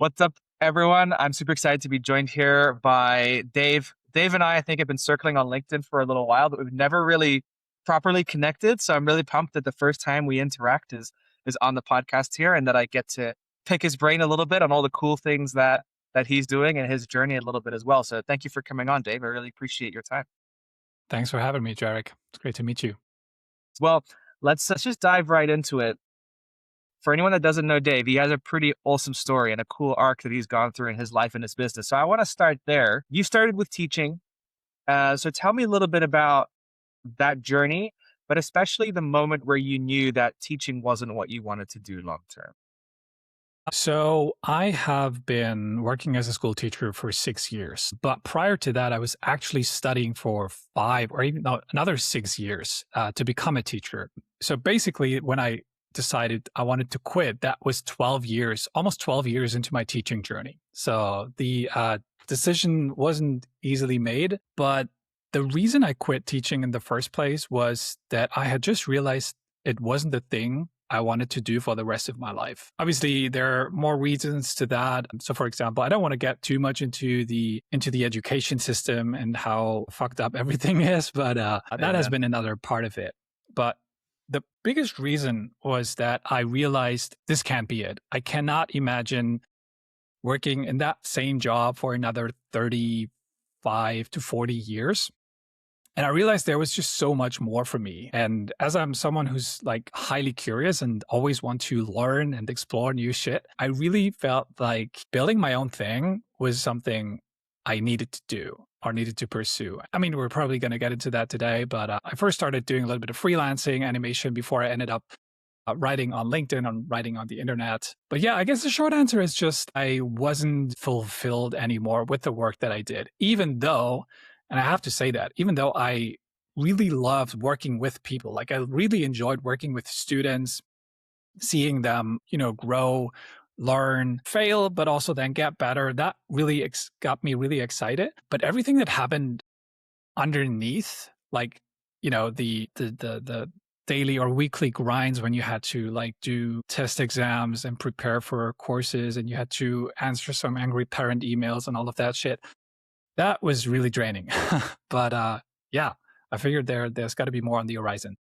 What's up, everyone? I'm super excited to be joined here by Dave. Dave and I think, have been circling on LinkedIn for a little while, but we've never really properly connected. So I'm really pumped that the first time we interact is on the podcast here, and that I get to pick his brain a little bit on all the cool things that he's doing and his journey a little bit as well. So thank you for coming on, Dave. I really appreciate your time. Thanks for having me, Jarek. It's great to meet you. Well, let's just dive right into it. For anyone that doesn't know Dave, he has a pretty awesome story and a cool arc that he's gone through in his life and his business. So I want to start there. You started with teaching. So tell me a little bit about that journey, but especially the moment where you knew that teaching wasn't what you wanted to do long term. So I have been working as a school teacher for 6 years, but prior to that, I was actually studying for 5 or even another 6 years to become a teacher. So basically, when I decided I wanted to quit, that was 12 years, almost 12 years into my teaching journey. So the decision wasn't easily made, but the reason I quit teaching in the first place was that I had just realized it wasn't the thing I wanted to do for the rest of my life. Obviously, there are more reasons to that. So, for example, I don't want to get too much into the education system and how fucked up everything is, but that has been another part of it. But the biggest reason was that I realized this can't be it. I cannot imagine working in that same job for another 35 to 40 years. And I realized there was just so much more for me. And as I'm someone who's like highly curious and always want to learn and explore new shit, I really felt like building my own thing was something I needed to do or needed to pursue. I mean, we're probably going to get into that today, but I first started doing a little bit of freelancing animation before I ended up writing on LinkedIn and writing on the internet. But yeah, I guess the short answer is just I wasn't fulfilled anymore with the work that I did, even though, and I have to say that, even though I really loved working with people, like I really enjoyed working with students, seeing them, grow, learn, fail, but also then get better. That really got me really excited. But everything that happened underneath, like, the daily or weekly grinds when you had to like do test exams and prepare for courses and you had to answer some angry parent emails and all of that shit, that was really draining. But yeah, I figured there's got to be more on the horizon.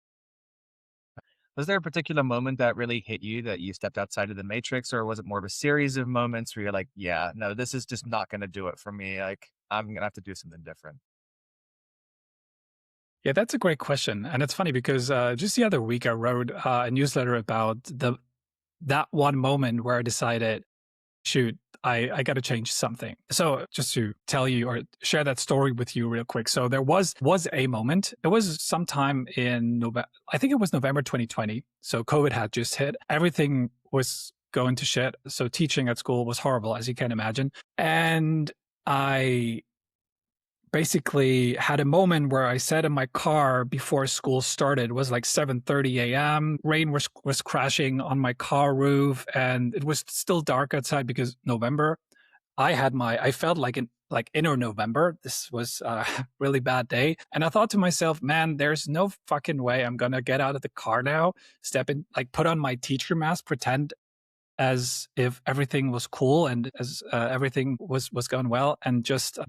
Was there a particular moment that really hit you that you stepped outside of the matrix, or was it more of a series of moments where you're like, yeah, no, this is just not going to do it for me. Like, I'm going to have to do something different. Yeah, that's a great question. And it's funny because just the other week I wrote a newsletter about that one moment where I decided, shoot, I got to change something. So just to tell you or share that story with you real quick. So there was a moment. It was sometime in November. I think it was November 2020. So COVID had just hit. Everything was going to shit. So teaching at school was horrible, as you can imagine. And I basically had a moment where I sat in my car before school started. It was like 7:30 a.m. Rain was crashing on my car roof, and it was still dark outside because November. I felt like inner November. This was a really bad day. And I thought to myself, man, there's no fucking way I'm going to get out of the car now, step in, like put on my teacher mask, pretend as if everything was cool and as everything was going well, and just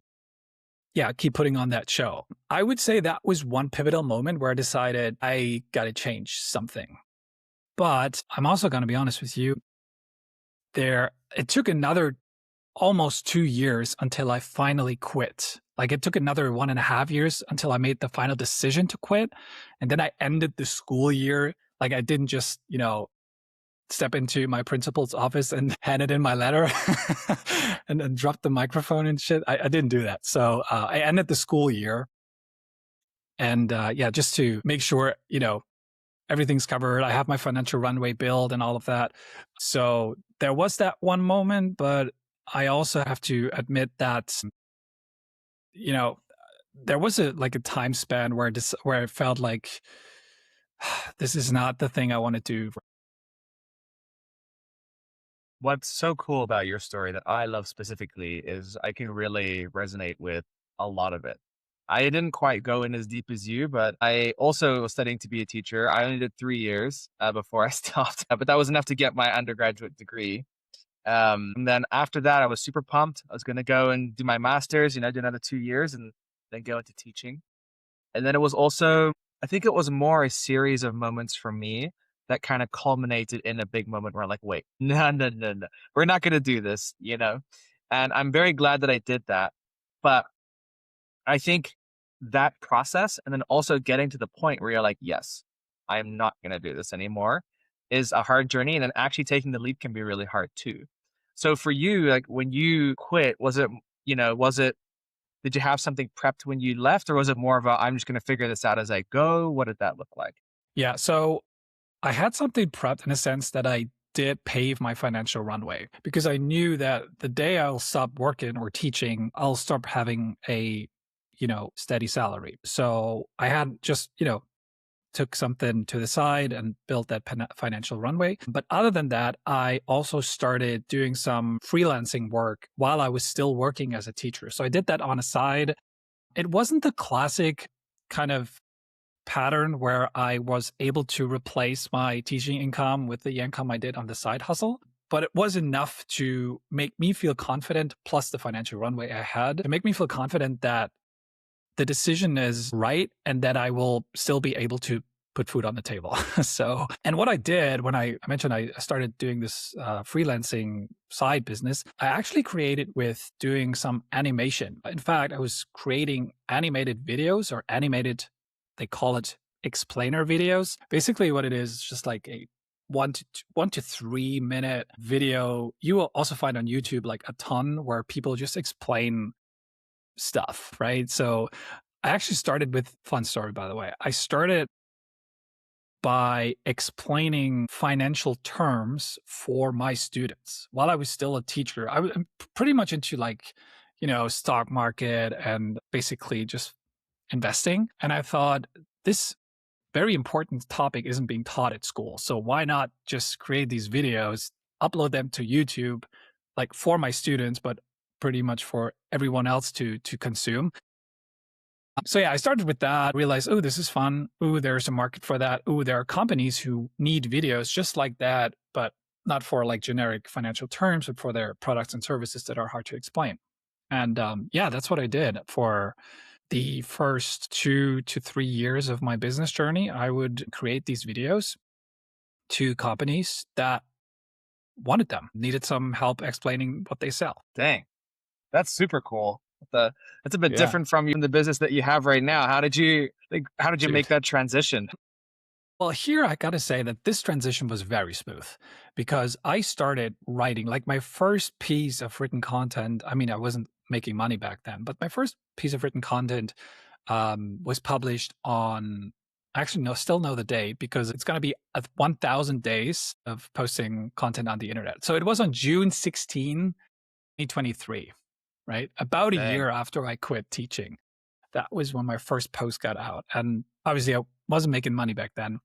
yeah, keep putting on that show. I would say that was one pivotal moment where I decided I got to change something. But I'm also going to be honest with you. It took another almost 2 years until I finally quit. Like it took another 1.5 years until I made the final decision to quit. And then I ended the school year. Like I didn't just, step into my principal's office and handed in my letter and then dropped the microphone and shit. I didn't do that. So I ended the school year. And yeah, just to make sure, everything's covered. I have my financial runway built and all of that. So there was that one moment, but I also have to admit that, there was a time span where I felt like this is not the thing I want to do. What's so cool about your story that I love specifically is I can really resonate with a lot of it. I didn't quite go in as deep as you, but I also was studying to be a teacher. I only did 3 years before I stopped, but that was enough to get my undergraduate degree. And then after that, I was super pumped. I was going to go and do my master's, do another 2 years and then go into teaching. And then it was also, I think it was more a series of moments for me that kind of culminated in a big moment where I'm like, wait, no, no, no, no, we're not going to do this. And I'm very glad that I did that. But I think that process and then also getting to the point where you're like, yes, I am not going to do this anymore is a hard journey. And then actually taking the leap can be really hard too. So for you, like when you quit, did you have something prepped when you left or was it more of a, I'm just going to figure this out as I go? What did that look like? Yeah. So I had something prepped in a sense that I did pave my financial runway because I knew that the day I'll stop working or teaching, I'll stop having a, steady salary. So I had just, took something to the side and built that financial runway. But other than that, I also started doing some freelancing work while I was still working as a teacher. So I did that on a side. It wasn't the classic kind of pattern where I was able to replace my teaching income with the income I did on the side hustle. But it was enough to make me feel confident, plus the financial runway I had, to make me feel confident that the decision is right and that I will still be able to put food on the table. So, and what I did when I mentioned I started doing this freelancing side business, I actually created with doing some animation. In fact, I was creating animated videos or animated, they call it explainer videos. Basically, what it is just like a 1 to 3 minute video. You will also find on YouTube like a ton where people just explain stuff, right? So I actually started with fun story, by the way. I started by explaining financial terms for my students while I was still a teacher. I'm pretty much into like, stock market and basically just investing. And I thought this very important topic isn't being taught at school. So why not just create these videos, upload them to YouTube, like for my students, but pretty much for everyone else to consume. So yeah, I started with that, realized, oh, this is fun. Oh, there's a market for that. Oh, there are companies who need videos just like that, but not for like generic financial terms, but for their products and services that are hard to explain. And yeah, that's what I did for the first 2 to 3 years of my business journey. I would create these videos to companies that wanted them, needed some help explaining what they sell. Dang, that's super cool. That's a bit Yeah. different from the business that you have right now. How did you Dude. make that transition? Well, here I got to say that this transition was very smooth because I started writing like my first piece of written content. I mean, I wasn't making money back then, but my first piece of written content was published on, actually, no, still know the date because it's going to be 1,000 days of posting content on the internet. So it was on June 16, 2023, right? About a Dang. year after I quit teaching. That was when my first post got out. And obviously, I wasn't making money back then.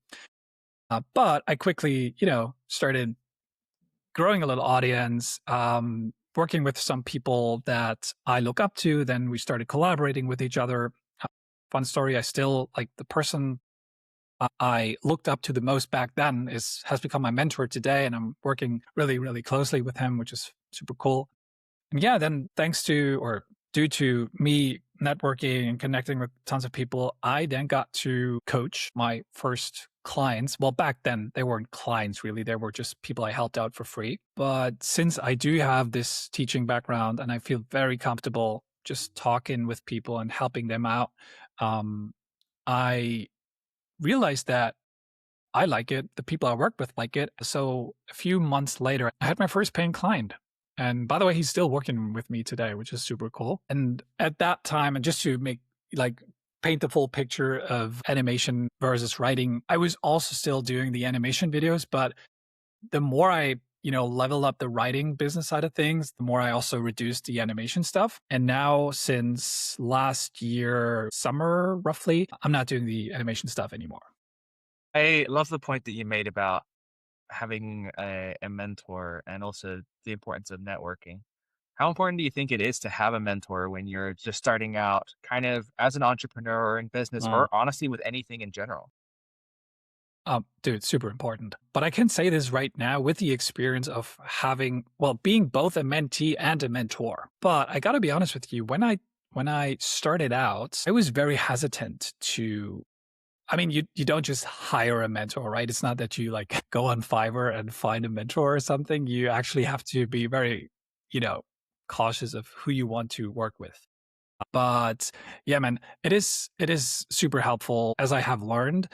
But I quickly, started growing a little audience, working with some people that I look up to. Then we started collaborating with each other. Fun story. I still like the person I looked up to the most back then has become my mentor today, and I'm working really, really closely with him, which is super cool. And yeah, then thanks to or due to me networking and connecting with tons of people, I then got to coach my first clients. Well, back then they weren't clients really, they were just people I helped out for free. But since I do have this teaching background and I feel very comfortable just talking with people and helping them out, I realized that I like it. The people I work with like it. So a few months later, I had my first paying client. And by the way, he's still working with me today, which is super cool. And at that time, and just to make like paint the full picture of animation versus writing, I was also still doing the animation videos. But the more I, leveled up the writing business side of things, the more I also reduced the animation stuff. And now, since last year, summer roughly, I'm not doing the animation stuff anymore. I love the point that you made about having a mentor and also the importance of networking. How important do you think it is to have a mentor when you're just starting out, kind of as an entrepreneur or in business, or honestly with anything in general? Dude, super important. But I can say this right now with the experience of having, well, being both a mentee and a mentor. But I gotta be honest with you, when I started out, I was very hesitant to. I mean, you don't just hire a mentor, right? It's not that you like go on Fiverr and find a mentor or something. You actually have to be very, you know, cautious of who you want to work with. But yeah, man, it is super helpful as I have learned.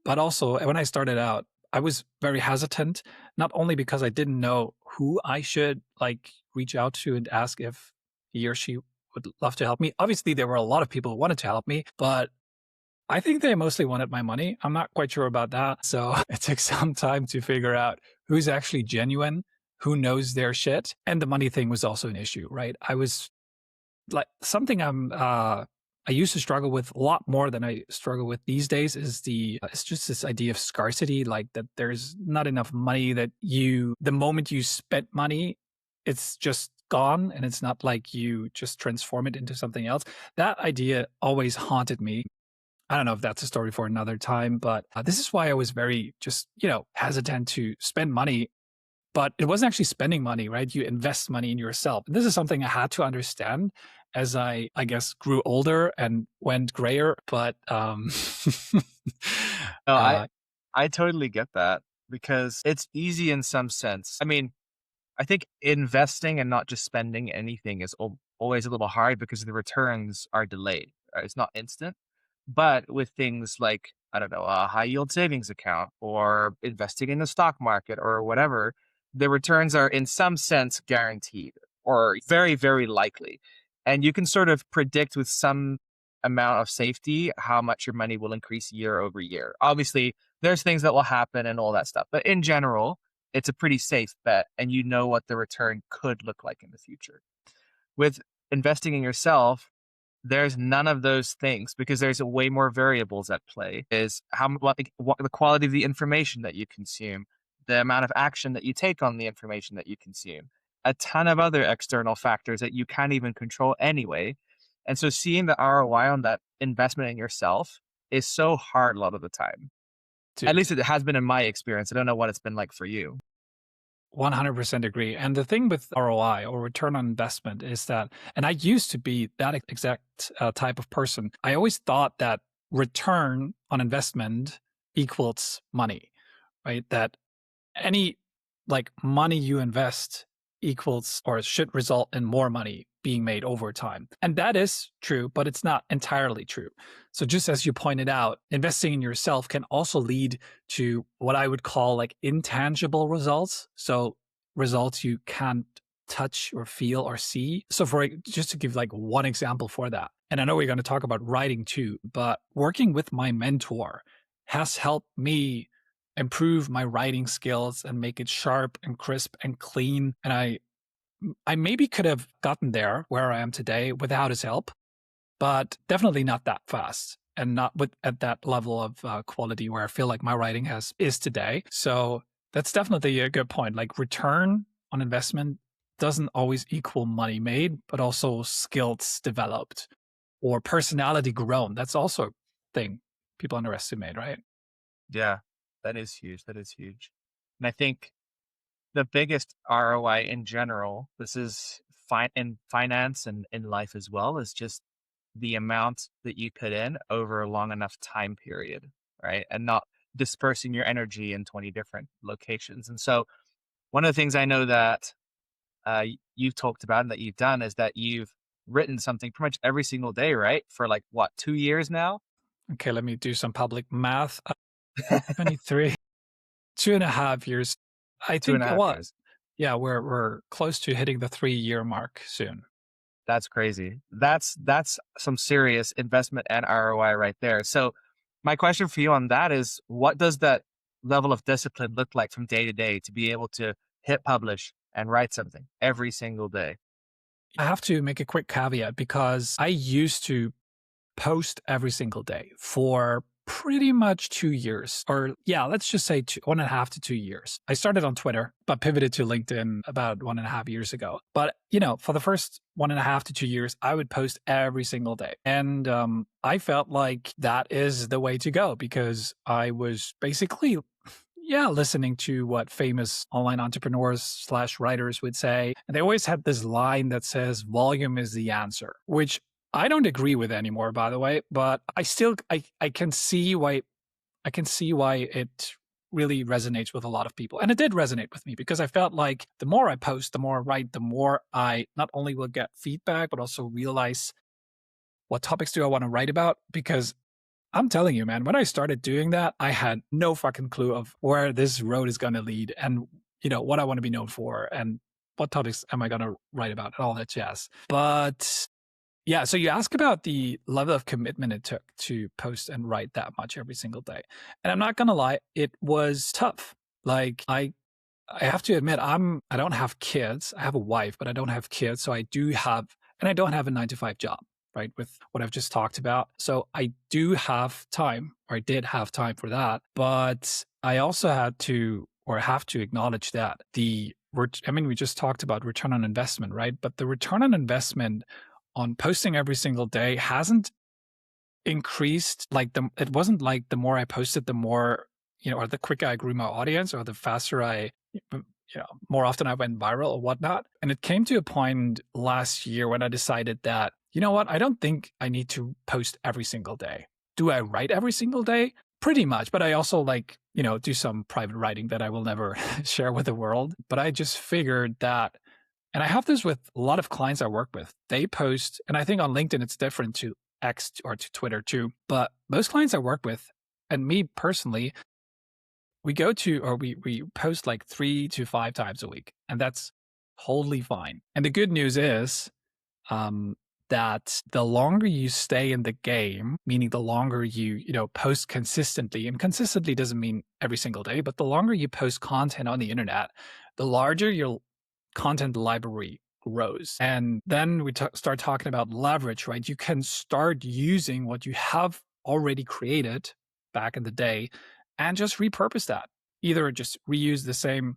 But also, when I started out, I was very hesitant, not only because I didn't know who I should like reach out to and ask if he or she would love to help me. Obviously, there were a lot of people who wanted to help me, but I think they mostly wanted my money. I'm not quite sure about that. So it took some time to figure out who's actually genuine, who knows their shit. And the money thing was also an issue, right? I was like something I used to struggle with a lot more than I struggle with these days is the it's just this idea of scarcity, like that there's not enough money that the moment you spent money, it's just gone and it's not like you just transform it into something else. That idea always haunted me. I don't know if that's a story for another time, but this is why I was very just, hesitant to spend money, but it wasn't actually spending money, right? You invest money in yourself. And this is something I had to understand as I guess, grew older and went grayer. But No, I uh, I totally get that because it's easy in some sense. I mean, I think investing and not just spending anything is always a little hard because the returns are delayed. It's not instant. But with things like, I don't know, a high yield savings account or investing in the stock market or whatever, the returns are in some sense guaranteed or very, very likely. And you can sort of predict with some amount of safety how much your money will increase year over year. Obviously, there's things that will happen and all that stuff. But in general, it's a pretty safe bet and you know what the return could look like in the future. With investing in yourself, there's none of those things because there's way more variables at play. Is what the quality of the information that you consume, the amount of action that you take on the information that you consume, a ton of other external factors that you can't even control anyway. And so seeing the ROI on that investment in yourself is so hard a lot of the time. At dude, least it has been in my experience. I don't know what it's been like for you. 100% agree. And the thing with ROI or return on investment is that, and I used to be that exact type of person. I always thought that return on investment equals money, right? That any like money you invest equals or should result in more money being made over time. And that is true, but it's not entirely true. So just as you pointed out, investing in yourself can also lead to what I would call like intangible results. So results you can't touch or feel or see. So for just to give like one example for that. And I know we're going to talk about writing too, but working with my mentor has helped me improve my writing skills and make it sharp and crisp and clean. And I maybe could have gotten there where I am today without his help, but definitely not that fast and not with at that level of quality where I feel like my writing has is today. So that's definitely a good point. Like return on investment doesn't always equal money made, but also skills developed or personality grown. That's also a thing people underestimate, right? Yeah, that is huge. That is huge. And I think the biggest ROI in general, this is fine in finance and in life as well, is just the amount that you put in over a long enough time period, right? And not dispersing your energy in 20 different locations. And so, one of the things I know that you've talked about and that you've done is that you've written something pretty much every single day, right? For like what, 2 years now? Okay, let me do some public math. 23, 2.5 years. I Two and think a half what? years. Yeah, we're close to hitting the 3 year mark soon. That's crazy. That's some serious investment and ROI right there. So my question for you on that is what does that level of discipline look like from day to day to be able to hit publish and write something every single day? I have to make a quick caveat because I used to post every single day for pretty much 2 years, or yeah, let's just say 1.5 to 2 years. I started on Twitter, but pivoted to LinkedIn about 1.5 years ago. But, for the first 1.5 to 2 years, I would post every single day. And I felt like that is the way to go because I was basically listening to what famous online entrepreneurs slash writers would say. And they always had this line that says volume is the answer, which I don't agree with anymore, by the way, but I can see why it really resonates with a lot of people. And it did resonate with me because I felt like the more I post, the more I write, the more I not only will get feedback, but also realize what topics do I want to write about. Because I'm telling you, man, when I started doing that, I had no fucking clue of where this road is going to lead and, what I want to be known for and what topics am I going to write about and all that jazz. But yeah, so you ask about the level of commitment it took to post and write that much every single day. And I'm not going to lie, it was tough. Like I have to admit I don't have kids. I have a wife, but I don't have kids, so I don't have a 9 to 5 job, right? With what I've just talked about. So I do have time, or I did have time for that, but I also have to acknowledge that we just talked about return on investment, right? But the return on investment on posting every single day hasn't increased. It wasn't like the more I posted, the more, or the quicker I grew my audience, or the faster more often I went viral or whatnot. And it came to a point last year when I decided that, you know what, I don't think I need to post every single day. Do I write every single day? Pretty much. But I also do some private writing that I will never share with the world. But I just figured that, and I have this with a lot of clients I work with. They post, and I think on LinkedIn it's different to X or to Twitter too, but most clients I work with, and me personally, we post like 3 to 5 times a week, and that's totally fine. And the good news is that the longer you stay in the game, meaning the longer you post consistently, and consistently doesn't mean every single day, but the longer you post content on the internet, the larger your content library grows. And then we start talking about leverage, right? You can start using what you have already created back in the day and just repurpose that. Either just reuse the same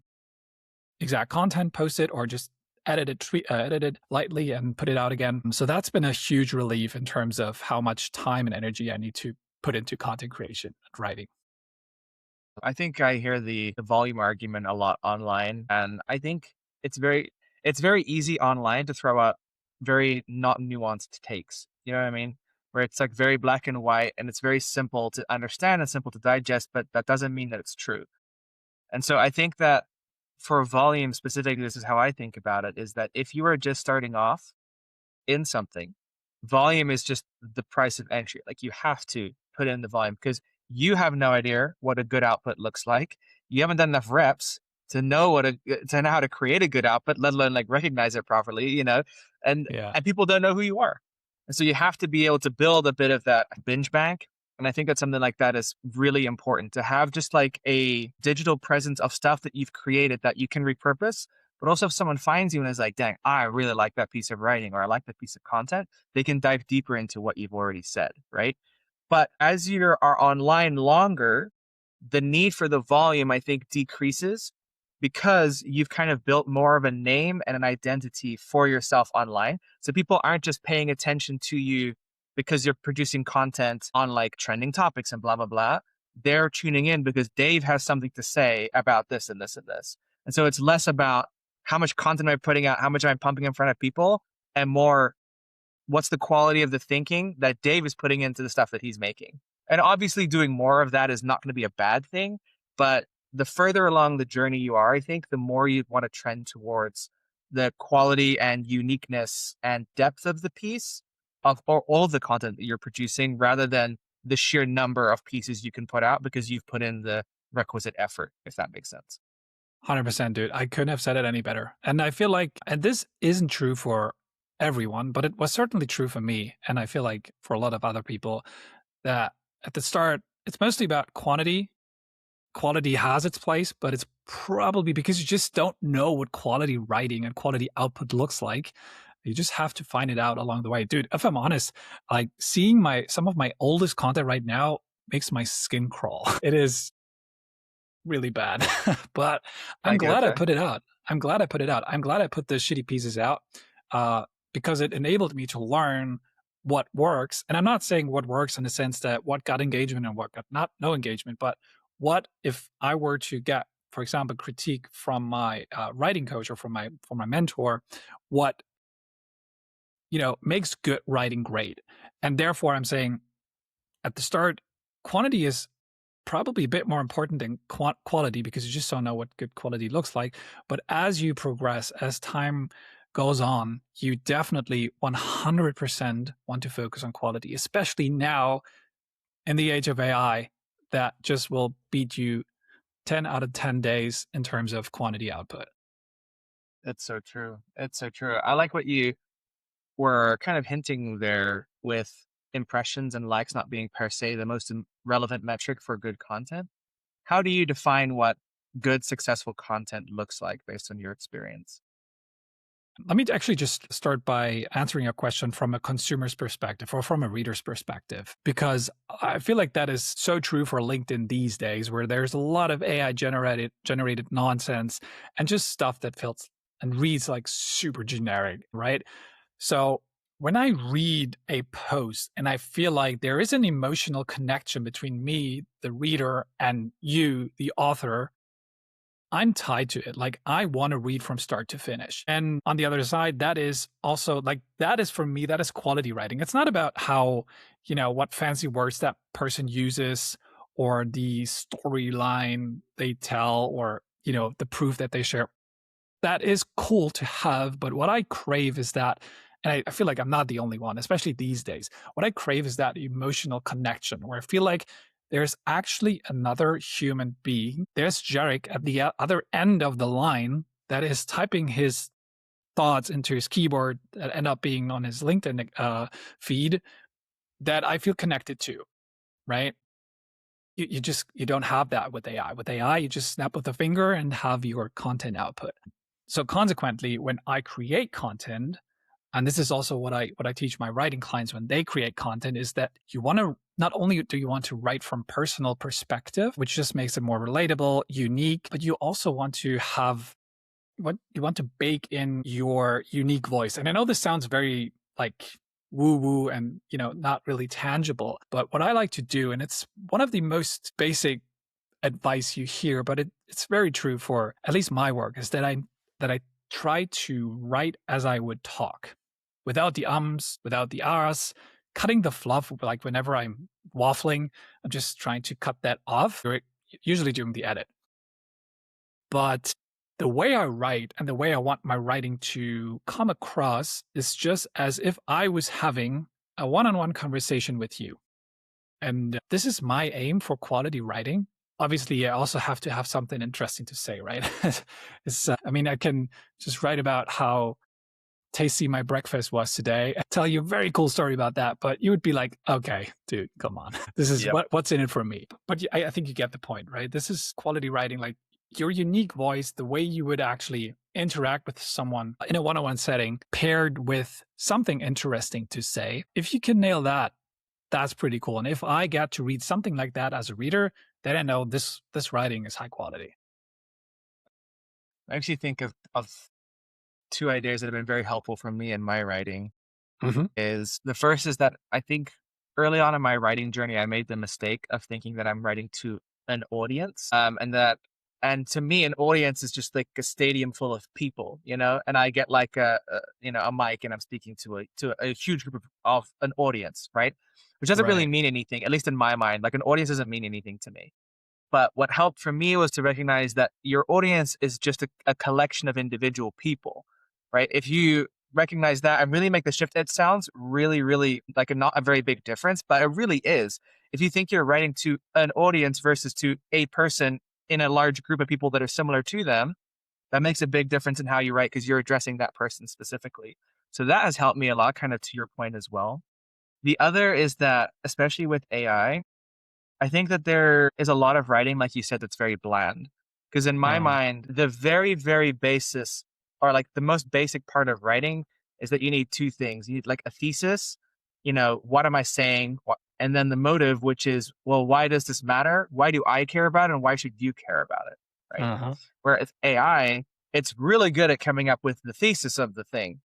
exact content, post it, or just edit it lightly and put it out again. So that's been a huge relief in terms of how much time and energy I need to put into content creation and writing. I think I hear the volume argument a lot online, and I think it's very easy online to throw out very not nuanced takes. You know what I mean? Where it's like very black and white, and it's very simple to understand and simple to digest, but that doesn't mean that it's true. And so I think that for volume specifically, this is how I think about it: is that if you are just starting off in something, volume is just the price of entry. Like, you have to put in the volume because you have no idea what a good output looks like. You haven't done enough reps to know to know how to create a good output, let alone like recognize it properly, and Yeah. and people don't know who you are. And so you have to be able to build a bit of that binge bank. And I think that something like that is really important, to have just like a digital presence of stuff that you've created that you can repurpose. But also, if someone finds you and is like, dang, I really like that piece of writing, or I like that piece of content, they can dive deeper into what you've already said, right? But as you are online longer, the need for the volume, I think, decreases because you've kind of built more of a name and an identity for yourself online. So people aren't just paying attention to you because you're producing content on like trending topics and blah, blah, blah. They're tuning in because Dave has something to say about this and this and this. And so it's less about how much content am I putting out, how much am I pumping in front of people, and more, what's the quality of the thinking that Dave is putting into the stuff that he's making. And obviously doing more of that is not going to be a bad thing, but the further along the journey you are, I think the more you want to trend towards the quality and uniqueness and depth of the piece of all of the content that you're producing, rather than the sheer number of pieces you can put out because you've put in the requisite effort, if that makes sense. 100%, dude. I couldn't have said it any better. And I feel like, and this isn't true for everyone, but it was certainly true for me. And I feel like for a lot of other people, that at the start, it's mostly about quantity. Quality has its place, but it's probably because you just don't know what quality writing and quality output looks like. You just have to find it out along the way. Dude, if I'm honest, like seeing some of my oldest content right now, makes my skin crawl. It is really bad. But I'm I glad I gotcha. put it out. I'm glad I put it out. I'm glad I put the shitty pieces out uh, because it enabled me to learn what works. And I'm not saying what works in the sense that what got engagement and what got not no engagement, but what if I were to get, for example, critique from my writing coach or from my mentor, what makes good writing great. And therefore, I'm saying at the start, quantity is probably a bit more important than quality because you just don't know what good quality looks like. But as you progress, as time goes on, you definitely 100% want to focus on quality, especially now in the age of AI that just will beat you 10 out of 10 days in terms of quantity output. It's so true. It's so true. I like what you were kind of hinting there with impressions and likes not being per se the most relevant metric for good content. How do you define what good, successful content looks like based on your experience? Let me actually just start by answering your question from a consumer's perspective or from a reader's perspective, because I feel like that is so true for LinkedIn these days, where there's a lot of AI generated nonsense and just stuff that feels and reads like super generic, right? So when I read a post and I feel like there is an emotional connection between me, the reader, and you, the author, I'm tied to it. Like I want to read from start to finish. And on the other side, that is also like that is for me, that is quality writing. It's not about how, what fancy words that person uses or the storyline they tell or, the proof that they share. That is cool to have, but what I crave is that, and I feel like I'm not the only one, especially these days. What I crave is that emotional connection where I feel like there's actually another human being. There's Jarek at the other end of the line that is typing his thoughts into his keyboard that end up being on his LinkedIn feed that I feel connected to, right? You don't have that with AI. With AI, you just snap with a finger and have your content output. So consequently, when I create content, and this is also what I teach my writing clients when they create content, is that you want to not only do you want to write from personal perspective, which just makes it more relatable, unique, but you also want to have what you want to bake in your unique voice. And I know this sounds very like woo woo and not really tangible, but what I like to do, and it's one of the most basic advice you hear, but it's very true for at least my work, is that I try to write as I would talk, without the ums, without the ahs, cutting the fluff. Like whenever I'm waffling, I'm just trying to cut that off, usually during the edit. But the way I write and the way I want my writing to come across is just as if I was having a one-on-one conversation with you. And this is my aim for quality writing. Obviously, I also have to have something interesting to say, right? I can just write about how tasty my breakfast was today. I tell you a very cool story about that, but you would be like, okay, dude, come on. This is Yep. what's in it for me. But I think you get the point, right? This is quality writing, like your unique voice, the way you would actually interact with someone in a one-on-one setting paired with something interesting to say. If you can nail that, that's pretty cool. And if I get to read something like that as a reader, then I know this writing is high quality. I actually think of two ideas that have been very helpful for me in my writing. Mm-hmm. Is the first is that I think early on in my writing journey, I made the mistake of thinking that I'm writing to an audience, and to me, an audience is just like a stadium full of people, and I get like a mic and I'm speaking to a huge group of an audience, right? Which doesn't really Right. mean anything, at least in my mind. Like an audience doesn't mean anything to me. But what helped for me was to recognize that your audience is just a collection of individual people, right? If you recognize that and really make the shift, it sounds really, really like not a very big difference, but it really is. If you think you're writing to an audience versus to a person in a large group of people that are similar to them, that makes a big difference in how you write because you're addressing that person specifically. So that has helped me a lot, kind of to your point as well. The other is that, especially with AI, I think that there is a lot of writing, like you said, that's very bland. Because in my Mm. mind, the very, very basis or like the most basic part of writing is that you need two things. You need like a thesis, what am I saying? and then the motive, which is, well, why does this matter? Why do I care about it? And why should you care about it? Right. Uh-huh. Whereas AI, it's really good at coming up with the thesis of the thing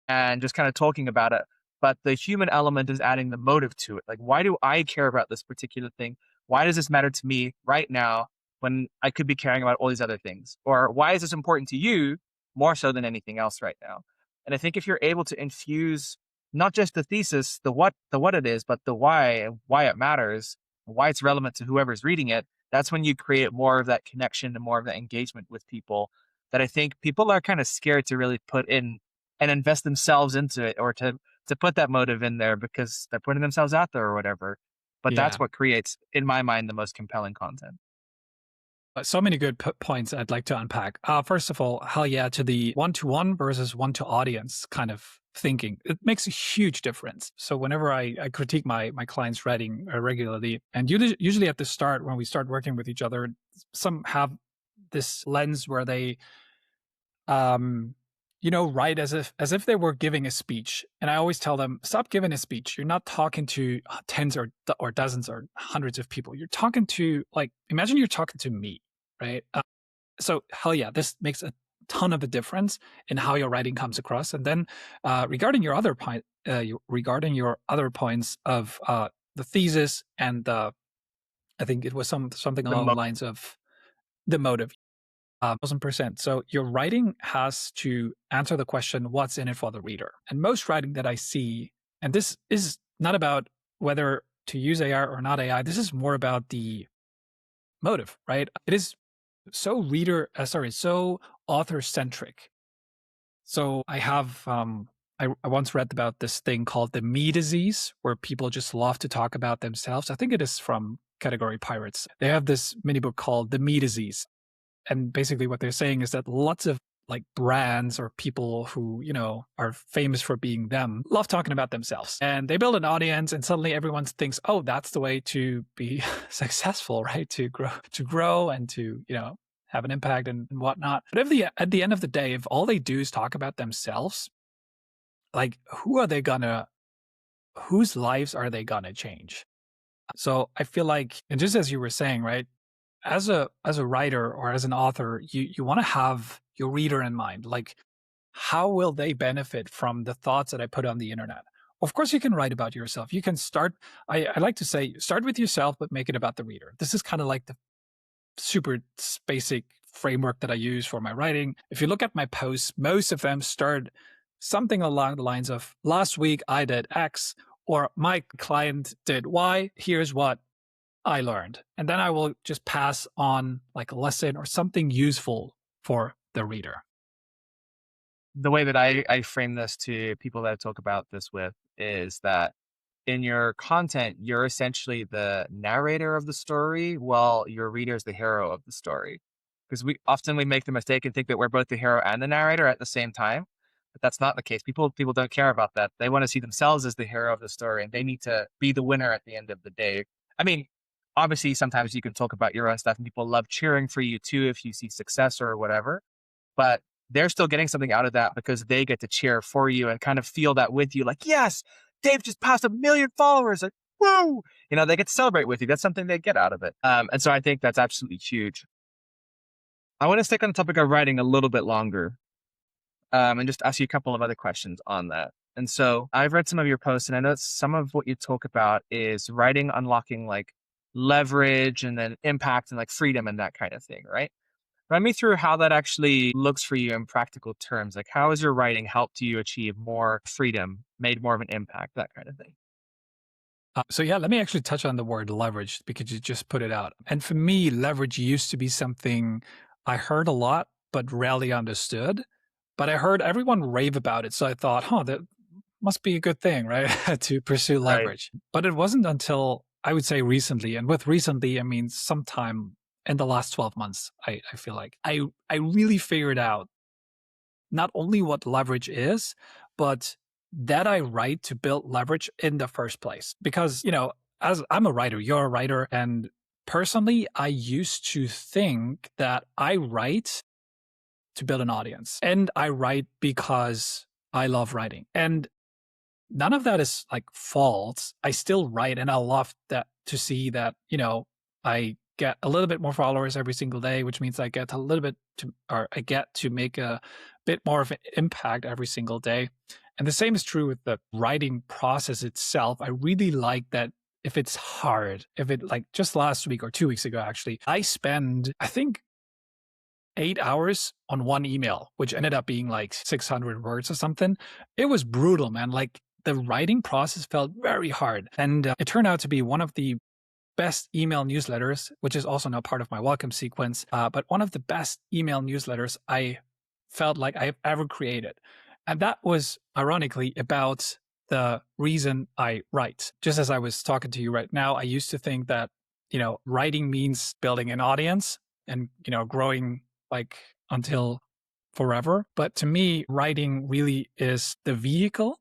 and just kind of talking about it. But the human element is adding the motive to it. Like, why do I care about this particular thing? Why does this matter to me right now when I could be caring about all these other things? Or why is this important to you more so than anything else right now? And I think if you're able to infuse not just the thesis, the what it is, but the why it matters, why it's relevant to whoever's reading it, that's when you create more of that connection and more of that engagement with people that I think people are kind of scared to really put in and invest themselves into it, or to put that motive in there because they're putting themselves out there or whatever. But that's Yeah. what creates, in my mind, the most compelling content. So many good points I'd like to unpack. First of all, hell yeah, to the one-to-one versus one-to-audience kind of thinking. It makes a huge difference. So whenever I critique my clients' writing regularly, and usually at the start when we start working with each other, some have this lens where they um write as if they were giving a speech, and I always tell them, stop giving a speech. You're not talking to tens or dozens or hundreds of people. You're talking to, like, imagine you're talking to me, right? So hell yeah, this makes a ton of a difference in how your writing comes across. And then regarding your other point, regarding your other points of the thesis and I think it was something The along the mo- lines of the motive. 1000%. So your writing has to answer the question, what's in it for the reader? And most writing that I see, and this is not about whether to use AI or not AI, this is more about the motive, right? It is so so author centric. So I have, I once read about this thing called the me disease, where people just love to talk about themselves. I think it is from Category Pirates. They have this mini book called The Me Disease, and basically what they're saying is that lots of like brands or people who are famous for being them love talking about themselves, and they build an audience, and suddenly everyone thinks, oh, that's the way to be successful, right? To grow and to have an impact and whatnot. But at the end of the day, if all they do is talk about themselves, like, whose lives are they gonna change? So I feel like, and just as you were saying, right, as a writer or as an author, you want to have your reader in mind. Like, how will they benefit from the thoughts that I put on the internet? Of course, you can write about yourself. You can start. I like to say, start with yourself, but make it about the reader. This is kind of like the super basic framework that I use for my writing. If you look at my posts, most of them start something along the lines of, last week I did X, or my client did Y. Here's what I learned. And then I will just pass on like a lesson or something useful for the reader. the way that I frame this to people that I talk about this with is that in your content, you're essentially the narrator of the story while your reader is the hero of the story. Because we make the mistake and think that we're both the hero and the narrator at the same time. But that's not the case. People don't care about that. They want to see themselves as the hero of the story, and they need to be the winner at the end of the day. I mean, obviously sometimes you can talk about your own stuff and people love cheering for you too if you see success or whatever. But they're still getting something out of that because they get to cheer for you and kind of feel that with you. Like, yes, Dave just passed 1 million followers. Like, whoa, they get to celebrate with you. That's something they get out of it. And so I think that's absolutely huge. I want to stick on the topic of writing a little bit longer, and just ask you a couple of other questions on that. And so I've read some of your posts, and I know some of what you talk about is writing, unlocking like leverage and then impact and like freedom and that kind of thing, right? Run me through how that actually looks for you in practical terms. Like, how has your writing helped you achieve more freedom, made more of an impact, that kind of thing? So yeah, let me actually touch on the word leverage because you just put it out. And for me, leverage used to be something I heard a lot, but rarely understood. But I heard everyone rave about it. So I thought, that must be a good thing, right? To pursue Right. leverage. But it wasn't until I would say recently, and with recently, I mean sometime in the last 12 months, I feel like I really figured out not only what leverage is, but that I write to build leverage in the first place. Because, as I'm a writer, you're a writer. And personally, I used to think that I write to build an audience, and I write because I love writing. And none of that is like faults. I still write, and I love that to see that, I get a little bit more followers every single day, which means I get a little bit or I get to make a bit more of an impact every single day. And the same is true with the writing process itself. I really like that if it's hard, if it like just last week or 2 weeks ago, actually, I spend, I think, 8 hours on one email, which ended up being like 600 words or something. It was brutal, man. Like the writing process felt very hard. And it turned out to be one of the best email newsletters, which is also now part of my welcome sequence, but one of the best email newsletters I felt like I've ever created. And that was ironically about the reason I write. Just as I was talking to you right now, I used to think that, writing means building an audience and, growing like until forever. But to me, writing really is the vehicle.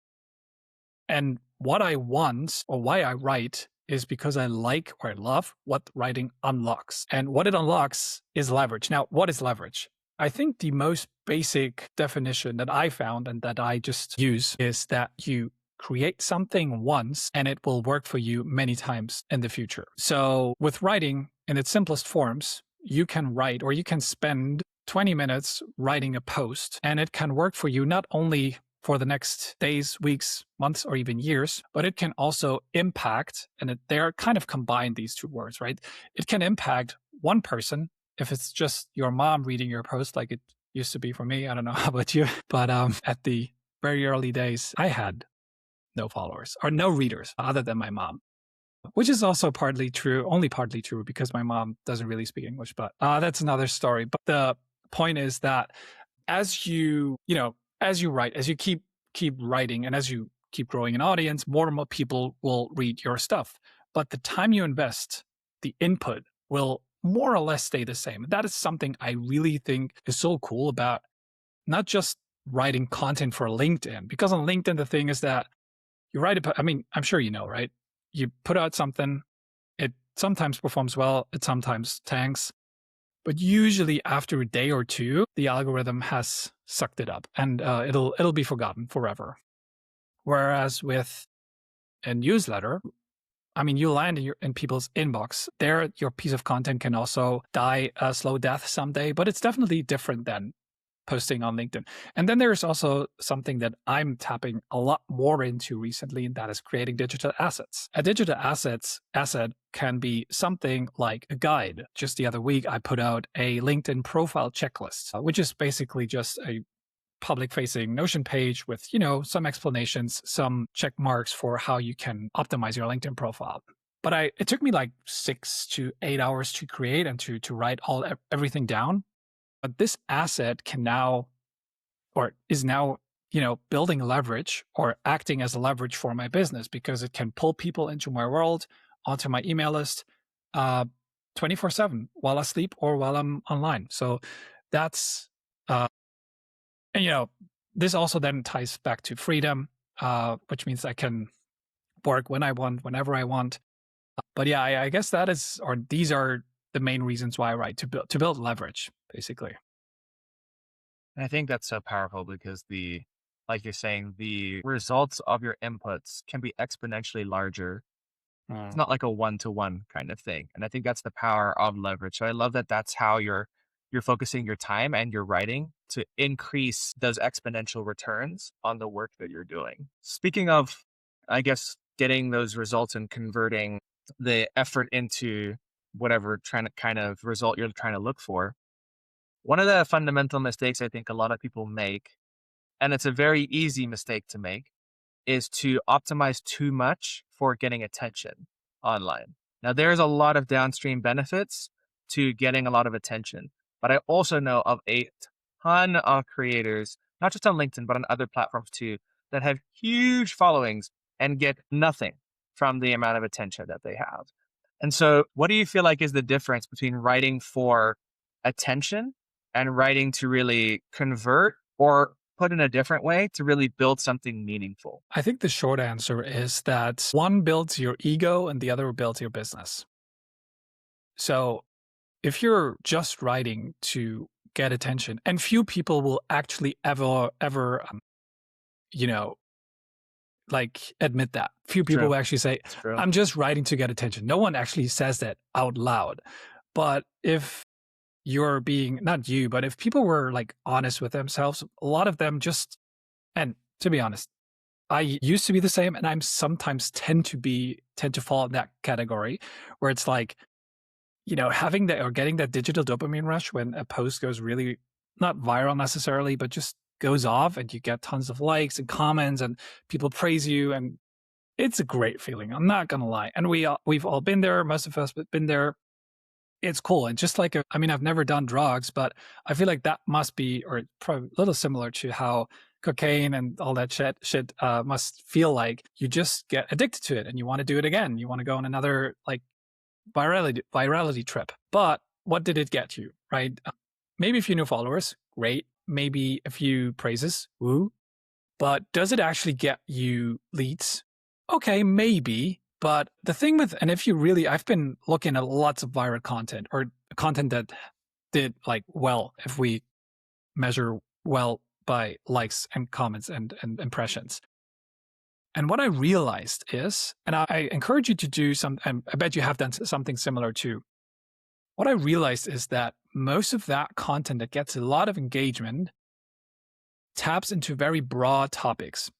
And what I want or why I write is because I like or I love what writing unlocks. And what it unlocks is leverage. Now, what is leverage? I think the most basic definition that I found and that I just use is that you create something once and it will work for you many times in the future. So with writing in its simplest forms, you can write or you can spend 20 minutes writing a post and it can work for you not only for the next days, weeks, months, or even years, but it can also impact, and they're kind of combined, these two words, right? It can impact one person if it's just your mom reading your post like it used to be for me. I don't know how about you, but at the very early days, I had no followers or no readers other than my mom, which is also partly true, only partly true because my mom doesn't really speak English, but that's another story. But the point is that as as you write, as you keep writing, and as you keep growing an audience, more and more people will read your stuff. But the time you invest, the input will more or less stay the same. That is something I really think is so cool about not just writing content for LinkedIn, because on LinkedIn, the thing is that you write about, I mean, I'm sure you know, right? You put out something, it sometimes performs well, it sometimes tanks. But usually after a day or two, the algorithm has sucked it up and it'll be forgotten forever. Whereas with a newsletter, I mean, you land in people's inbox. There, your piece of content can also die a slow death someday, but it's definitely different than posting on LinkedIn. And then there's also something that I'm tapping a lot more into recently, and that is creating digital assets. A digital asset can be something like a guide. Just the other week, I put out a LinkedIn profile checklist, which is basically just a public-facing Notion page with, some explanations, some check marks for how you can optimize your LinkedIn profile. But it took me like 6 to 8 hours to create and to write everything down. But this asset can now, or is now, building leverage or acting as a leverage for my business because it can pull people into my world, onto my email list, 24/7 while I sleep or while I'm online. So that's, and this also then ties back to freedom, which means I can work when I want, whenever I want. But yeah, I guess that is, or these are the main reasons why I write, to build leverage, basically. And I think that's so powerful because like you're saying, the results of your inputs can be exponentially larger. It's Mm. not like a one-to-one kind of thing. And I think that's the power of leverage. So I love that that's how you're focusing your time and your writing to increase those exponential returns on the work that you're doing. Speaking of, I guess, getting those results and converting the effort into whatever trying to kind of result you're trying to look for. One of the fundamental mistakes I think a lot of people make, and it's a very easy mistake to make, is to optimize too much for getting attention online. Now, there's a lot of downstream benefits to getting a lot of attention, but I also know of a ton of creators, not just on LinkedIn, but on other platforms too, that have huge followings and get nothing from the amount of attention that they have. And so, what do you feel like is the difference between writing for attention and writing to really convert, or put in a different way, to really build something meaningful? I think the short answer is that one builds your ego and the other builds your business. So if you're just writing to get attention, and few people will actually ever, you know, like admit that. Few people True. will actually say, It's true. I'm just writing to get attention. No one actually says that out loud. But if you're being, not you, but if people were like honest with themselves, a lot of them just, and to be honest, I used to be the same, and I'm sometimes tend to fall in that category where it's like, having that or getting that digital dopamine rush when a post goes really not viral necessarily, but just goes off and you get tons of likes and comments and people praise you, and it's a great feeling. I'm not gonna lie, and we've all been there. Most of us have been there. It's cool, and just like I mean, I've never done drugs, but I feel like that must be, or probably a little similar to how cocaine and all that shit must feel like. You just get addicted to it, and you want to do it again. You want to go on another like virality trip. But what did it get you, right? Maybe a few new followers, great. Maybe a few praises, woo. But does it actually get you leads? Okay, maybe. But the thing with, and if you really, I've been looking at lots of viral content or content that did like well, if we measure well by likes and comments and impressions. And what I realized is, and I encourage you to do some, and I bet you have done something similar too. What I realized is that most of that content that gets a lot of engagement taps into very broad topics.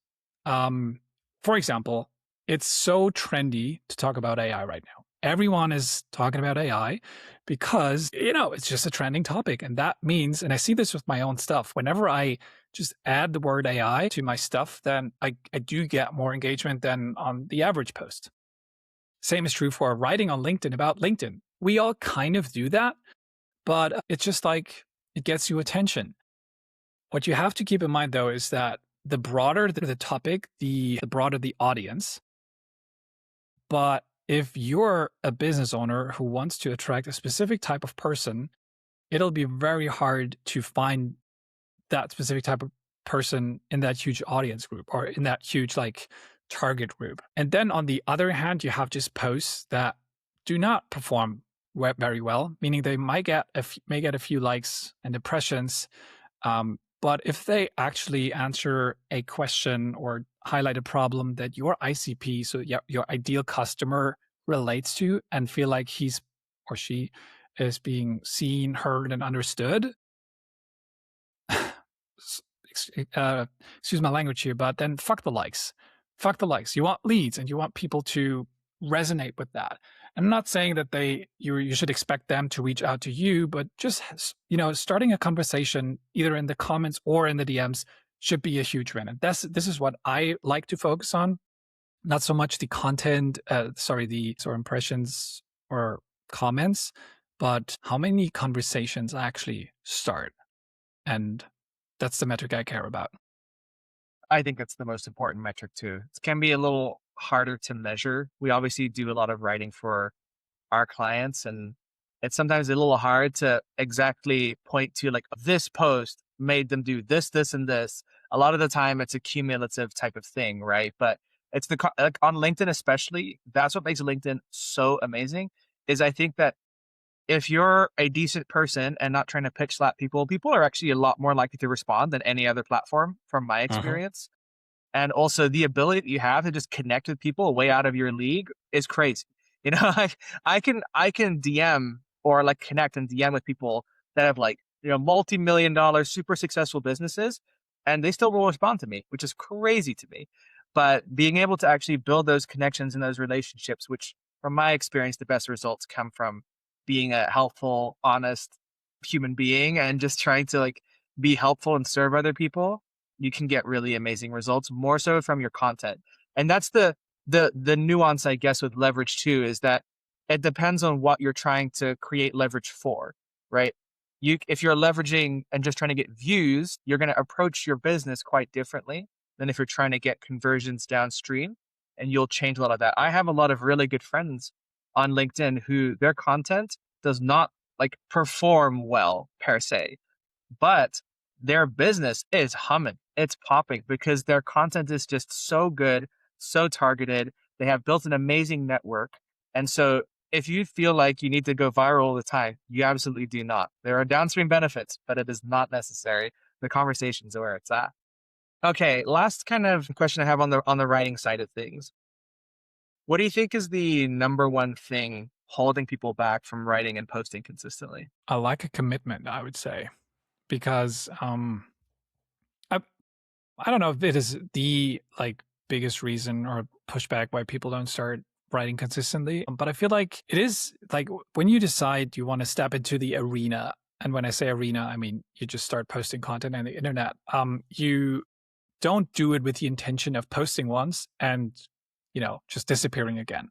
For example, it's so trendy to talk about AI right now. Everyone is talking about AI because, it's just a trending topic. And that means, and I see this with my own stuff, whenever I just add the word AI to my stuff, then I do get more engagement than on the average post. Same is true for writing on LinkedIn about LinkedIn. We all kind of do that, but it's just like it gets you attention. What you have to keep in mind, though, is that the broader the topic, the broader the audience. But if you're a business owner who wants to attract a specific type of person, it'll be very hard to find that specific type of person in that huge audience group or in that huge like target group. And then on the other hand, you have just posts that do not perform very well, meaning they might get a few likes and impressions, but if they actually answer a question or highlight a problem that your ICP, so your ideal customer, relates to and feel like he's or she is being seen, heard, and understood, excuse my language here, but then fuck the likes. Fuck the likes. You want leads and you want people to resonate with that. I'm not saying that you should expect them to reach out to you, but just starting a conversation either in the comments or in the DMs should be a huge win. And this is what I like to focus on, not so much the content, the sort of impressions or comments, but how many conversations actually start. And that's the metric I care about. I think that's the most important metric too. It can be a little harder to measure. We obviously do a lot of writing for our clients, and it's sometimes a little hard to exactly point to like this post made them do this, this, and this. A lot of the time it's a cumulative type of thing, right? But it's like on LinkedIn, especially, that's what makes LinkedIn so amazing is I think that if you're a decent person and not trying to pitch slap people, people are actually a lot more likely to respond than any other platform from my Uh-huh. experience. And also the ability that you have to just connect with people way out of your league is crazy. I can DM or like connect and DM with people that have like, multi-million dollar super successful businesses, and they still will respond to me, which is crazy to me. But being able to actually build those connections and those relationships, which from my experience, the best results come from being a helpful, honest human being and just trying to like be helpful and serve other people, you can get really amazing results more so from your content. And that's the nuance, I guess, with leverage too, is that it depends on what you're trying to create leverage for, right? If you're leveraging and just trying to get views, you're going to approach your business quite differently than if you're trying to get conversions downstream, and you'll change a lot of that. I have a lot of really good friends on LinkedIn who their content does not like perform well per se, but their business is humming. It's popping because their content is just so good, so targeted. They have built an amazing network. And so if you feel like you need to go viral all the time, you absolutely do not. There are downstream benefits, but it is not necessary. The conversation's where it's at. Okay, last kind of question I have on the writing side of things. What do you think is the number one thing holding people back from writing and posting consistently? I like a commitment, I would say, because I I don't know if it is the like biggest reason or pushback why people don't start writing consistently, but I feel like it is like when you decide you want to step into the arena, and when I say arena, I mean you just start posting content on the internet. You don't do it with the intention of posting once and just disappearing again.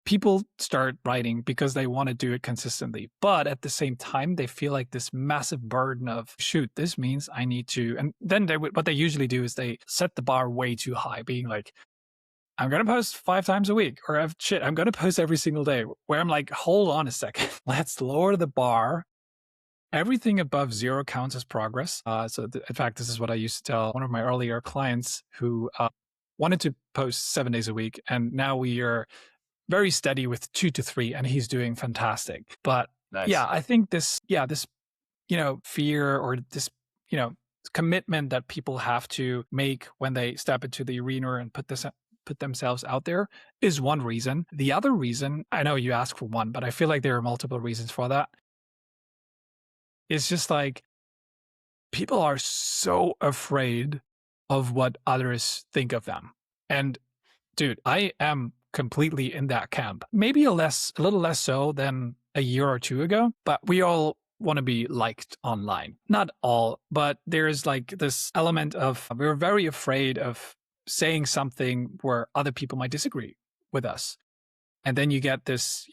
People start writing because they want to do it consistently, but at the same time they feel like this massive burden of, shoot, this means I need to, and then what they usually do is they set the bar way too high, being like, I'm going to post 5 times a week, or shit, I'm going to post every single day, where I'm like, hold on a second. Let's lower the bar. Everything above zero counts as progress. In fact, this is what I used to tell one of my earlier clients who wanted to post 7 days a week, and now we are very steady with 2 to 3, and he's doing fantastic. But yeah, Nice. I think this fear, or this you know commitment that people have to make when they step into the arena and put themselves out there is one reason. The other reason, I know you asked for one, but I feel like there are multiple reasons for that. It's just like people are so afraid of what others think of them. And dude, I am completely in that camp. Maybe a little less so than a year or two ago, but we all want to be liked online. Not all, but there's like this element of we're very afraid of saying something where other people might disagree with us. And then you get this,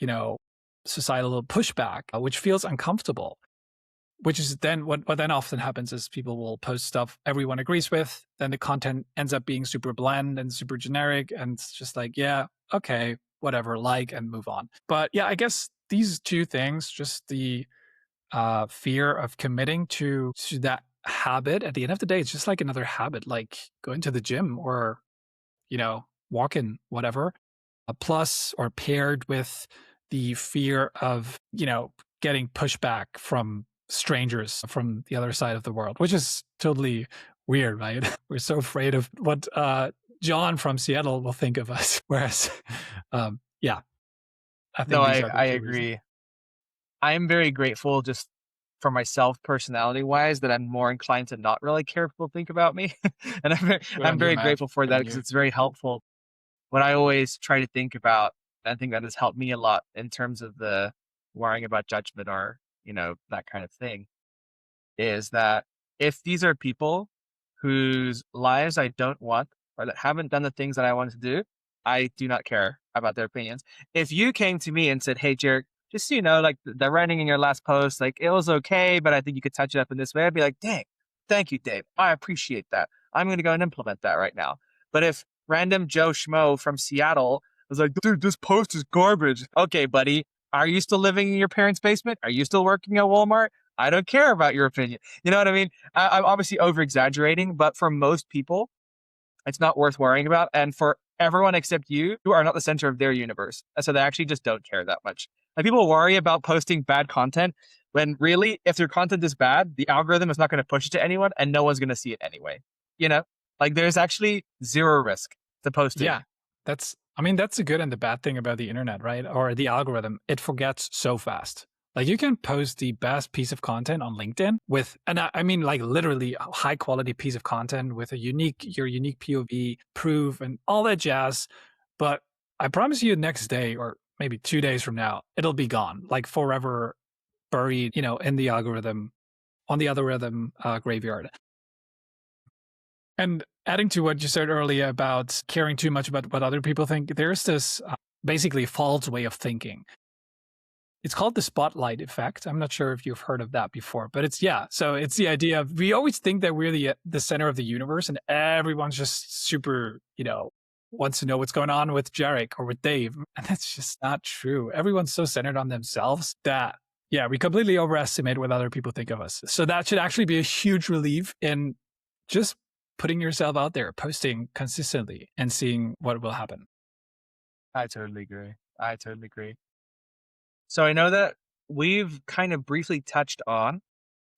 societal pushback, which feels uncomfortable. Which is then what then often happens is people will post stuff everyone agrees with. Then the content ends up being super bland and super generic. And it's just like, yeah, okay, whatever, like, and move on. But yeah, I guess these two things, just the fear of committing to that habit. At the end of the day, it's just like another habit, like going to the gym or, walking, whatever. Plus or paired with the fear of, getting pushback from strangers from the other side of the world, which is totally weird, right? We're so afraid of what John from Seattle will think of us. Whereas, yeah, I No, think these are the I two reasons. agree. I'm very grateful just for myself personality wise that I'm more inclined to not really care what people think about me. And Good I'm on you, very man. grateful for Good that on because you. it's very helpful. What I always try to think about, I think that has helped me a lot in terms of the worrying about judgment or, that kind of thing, is that if these are people whose lives I don't want or that haven't done the things that I want to do, I do not care about their opinions. If you came to me and said, "Hey, Jarek, just so you know, like the writing in your last post, like it was okay, but I think you could touch it up in this way," I'd be like, "Dang, thank you, Dave. I appreciate that. I'm going to go and implement that right now." But if random Joe Schmo from Seattle was like, "Dude, this post is garbage," okay, buddy, are you still living in your parents' basement? Are you still working at Walmart? I don't care about your opinion. You know what I mean? I'm obviously over exaggerating, but for most people, it's not worth worrying about. And for everyone except you are not the center of their universe. So they actually just don't care that much. Like people worry about posting bad content when really, if their content is bad, the algorithm is not going to push it to anyone and no one's going to see it anyway. You know, like there's actually zero risk to posting. Yeah, I mean, that's the good and the bad thing about the internet, right? Or the algorithm. It forgets so fast. Like you can post the best piece of content on LinkedIn and I mean like literally a high quality piece of content with your unique POV, proof, and all that jazz. But I promise you, next day or maybe 2 days from now, it'll be gone, like forever buried, in the algorithm, on the algorithm graveyard. And adding to what you said earlier about caring too much about what other people think, there's this basically false way of thinking. It's called the spotlight effect. I'm not sure if you've heard of that before, but yeah. So it's the idea of we always think that we're the center of the universe, and everyone's just super, wants to know what's going on with Jarek or with Dave, and that's just not true. Everyone's so centered on themselves that yeah, we completely overestimate what other people think of us. So that should actually be a huge relief in just putting yourself out there, posting consistently, and seeing what will happen. I totally agree. I totally agree. So I know that we've kind of briefly touched on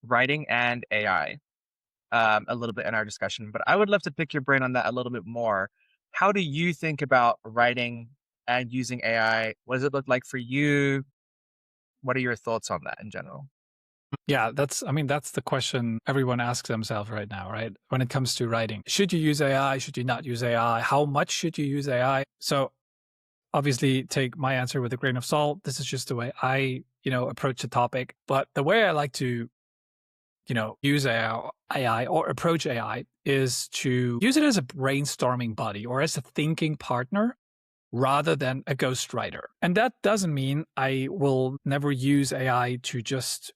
writing and AI. a little bit in our discussion, but I would love to pick your brain on that a little bit more. How do you think about writing and using AI? What does it look like for you? What are your thoughts on that in general? Yeah, that's the question everyone asks themselves right now, right? When it comes to writing. Should you use AI? Should you not use AI? How much should you use AI? So obviously take my answer with a grain of salt. This is just the way I, approach the topic. But the way I like to, use AI or approach AI is to use it as a brainstorming buddy or as a thinking partner rather than a ghostwriter. And that doesn't mean I will never use AI to just,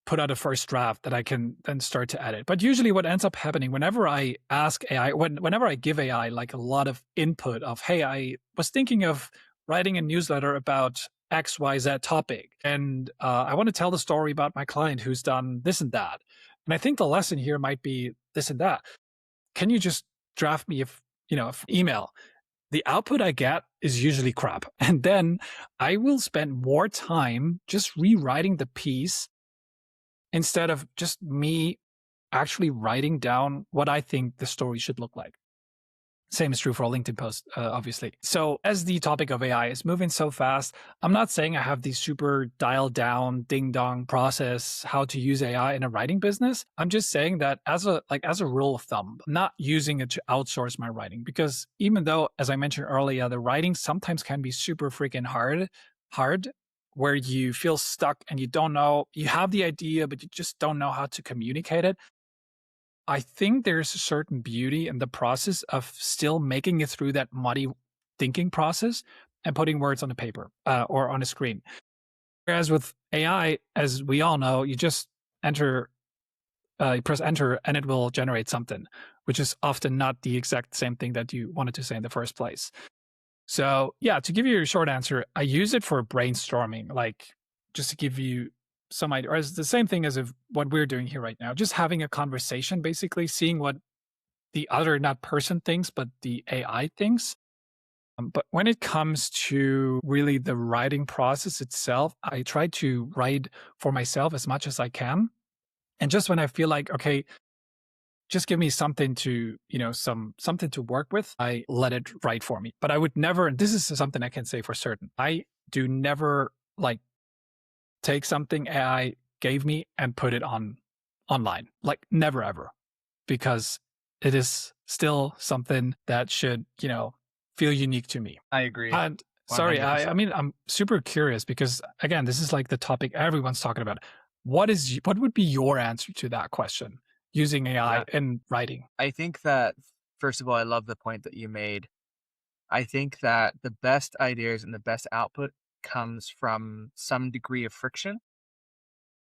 put out a first draft that I can then start to edit. But usually what ends up happening whenever I ask AI, whenever I give AI like a lot of input of, hey, I was thinking of writing a newsletter about XYZ topic. And I want to tell the story about my client who's done this and that. And I think the lesson here might be this and that. Can you just draft me if email? The output I get is usually crap. And then I will spend more time just rewriting the piece instead of just me actually writing down what I think the story should look like. Same is true for a LinkedIn post, obviously. So, as the topic of AI is moving so fast, I'm not saying I have the super dialed down, ding dong process how to use AI in a writing business. I'm just saying that as a rule of thumb, I'm not using it to outsource my writing because even though, as I mentioned earlier, the writing sometimes can be super freaking hard, where you feel stuck and you don't know you have the idea, but you just don't know how to communicate it. I think there's a certain beauty in the process of still making it through that muddy thinking process and putting words on the paper or on a screen. Whereas with AI, as we all know, you just you press enter, and it will generate something, which is often not the exact same thing that you wanted to say in the first place. So, yeah, to give you a short answer, I use it for brainstorming, like just to give you some idea, or it's the same thing as if what we're doing here right now, just having a conversation, basically seeing what the other, not person thinks, but the AI thinks. But when it comes to really the writing process itself, I try to write for myself as much as I can. And just when I feel like, okay, just give me something to, something to work with, I let it write for me. But I would never, and this is something I can say for certain, I do never like take something AI gave me and put it online. Like never ever. Because it is still something that should, feel unique to me. I agree. And sorry, I 100%. mean, I'm super curious because again, this is like the topic everyone's talking about. What would be your answer to that question using AI Yeah. in writing? I think that, first of all, I love the point that you made. I think that the best ideas and the best output comes from some degree of friction.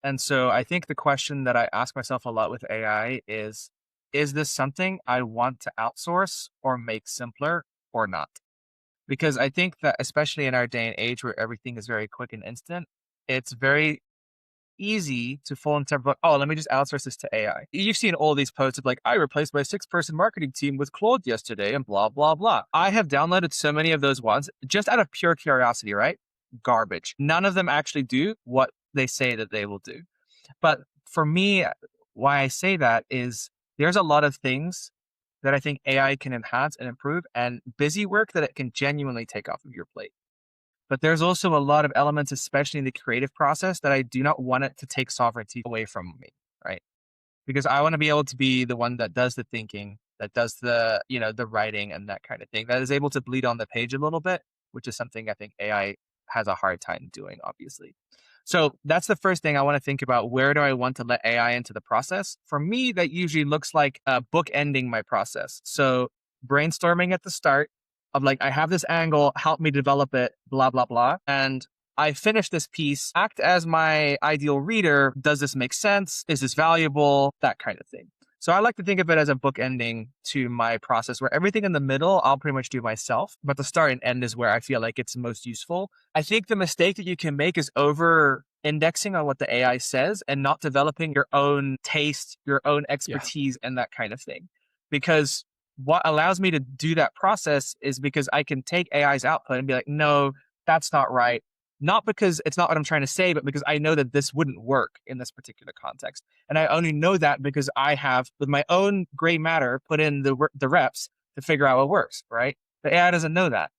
And so I think the question that I ask myself a lot with AI is this something I want to outsource or make simpler or not? Because I think that, especially in our day and age where everything is very quick and instant, it's very easy to fall into like, oh, let me just outsource this to AI. You've seen all these posts of like, I replaced my 6-person marketing team with Claude yesterday and blah, blah, blah. I have downloaded so many of those ones just out of pure curiosity, right? Garbage. None of them actually do what they say that they will do. But for me, why I say that is there's a lot of things that I think AI can enhance and improve and busy work that it can genuinely take off of your plate. But there's also a lot of elements, especially in the creative process, that I do not want it to take sovereignty away from me, right? Because I want to be able to be the one that does the thinking, that does the, the writing and that kind of thing, that is able to bleed on the page a little bit, which is something I think AI has a hard time doing, obviously. So that's the first thing I want to think about. Where do I want to let AI into the process? For me, that usually looks like book ending my process. So brainstorming at the start of like, I have this angle, help me develop it, blah, blah, blah. And I finish this piece, act as my ideal reader. Does this make sense? Is this valuable? That kind of thing. So I like to think of it as a book ending to my process where everything in the middle, I'll pretty much do myself. But the start and end is where I feel like it's most useful. I think the mistake that you can make is over indexing on what the AI says and not developing your own taste, your own Yeah. expertise, and that kind of thing. Because what allows me to do that process is because I can take AI's output and be like, no, that's not right. not because it's not what I'm trying to say, but because I know that this wouldn't work in this particular context. And I only know that because I have, with my own gray matter, put in the reps to figure out what works, right? The AI doesn't know that.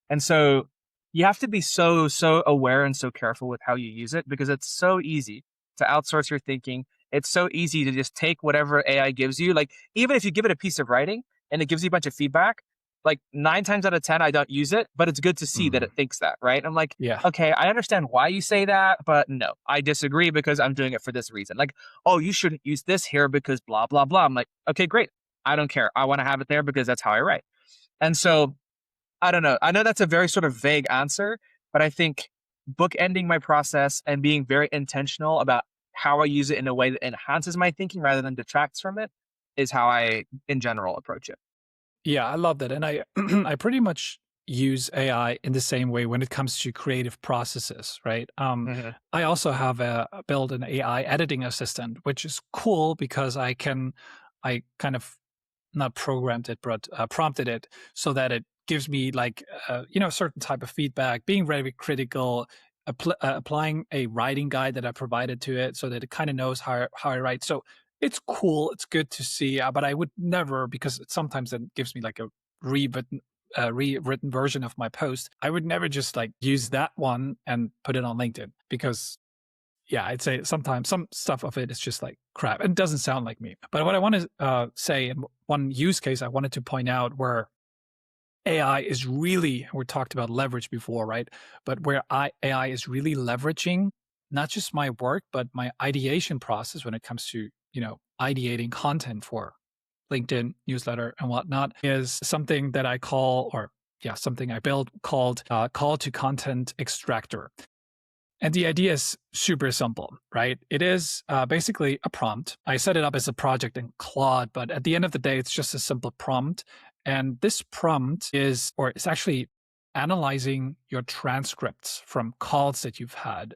And so you have to be so aware and so careful with how you use it, because it's so easy to outsource your thinking. It's so easy to just take whatever AI gives you. Like, even if you give it a piece of writing and it gives you a bunch of feedback, like 9 times out of 10, I don't use it, but it's good to see that Mm. it thinks that, right? I'm like, Yeah. okay, I understand why you say that, but no, I disagree because I'm doing it for this reason. Like, oh, you shouldn't use this here because blah, blah, blah. I'm like, okay, great. I don't care. I want to have it there because that's how I write. And so I don't know. I know that's a very sort of vague answer, but I think bookending my process and being very intentional about how I use it in a way that enhances my thinking rather than detracts from it is how I, in general, approach it. Yeah, I love that. And I I pretty much use AI in the same way when it comes to creative processes, right? Hmm. I also have built an AI editing assistant, which is cool because I kind of not programmed it, but prompted it so that it gives me like a certain type of feedback, being very critical, applying a writing guide that I provided to it so that it kind of knows how I write. So it's cool, it's good to see, but I would never, because sometimes it gives me like a rewritten rewritten version of my post. I would never just like use that one and put it on LinkedIn because yeah, I'd say sometimes some stuff of it is just like crap. It doesn't sound like me. But what I want to say, and one use case I wanted to point out where AI is really, we talked about leverage before, right? But where AI is really leveraging not just my work, but my ideation process when it comes to, ideating content for LinkedIn newsletter and whatnot is something that I call, or yeah, something I built called call to content extractor. And the idea is super simple, right? It is basically a prompt. I set it up as a project in Claude, but at the end of the day, it's just a simple prompt. And this prompt is, or it's actually analyzing your transcripts from calls that you've had.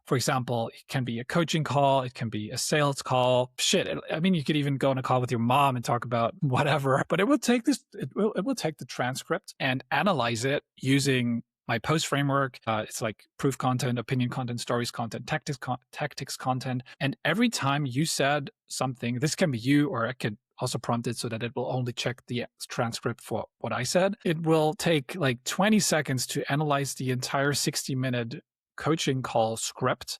For example, it can be a coaching call, it can be a sales call. Shit, I mean, you could even go on a call with your mom and talk about whatever. But it will take this, it will take the transcript and analyze it using my post framework. It's like proof content, opinion content, stories content, tactics content. And every time you said something, this can be you, or I could also prompt it so that it will only check the transcript for what I said. It will take like 20 seconds to analyze the entire 60-minute coaching call script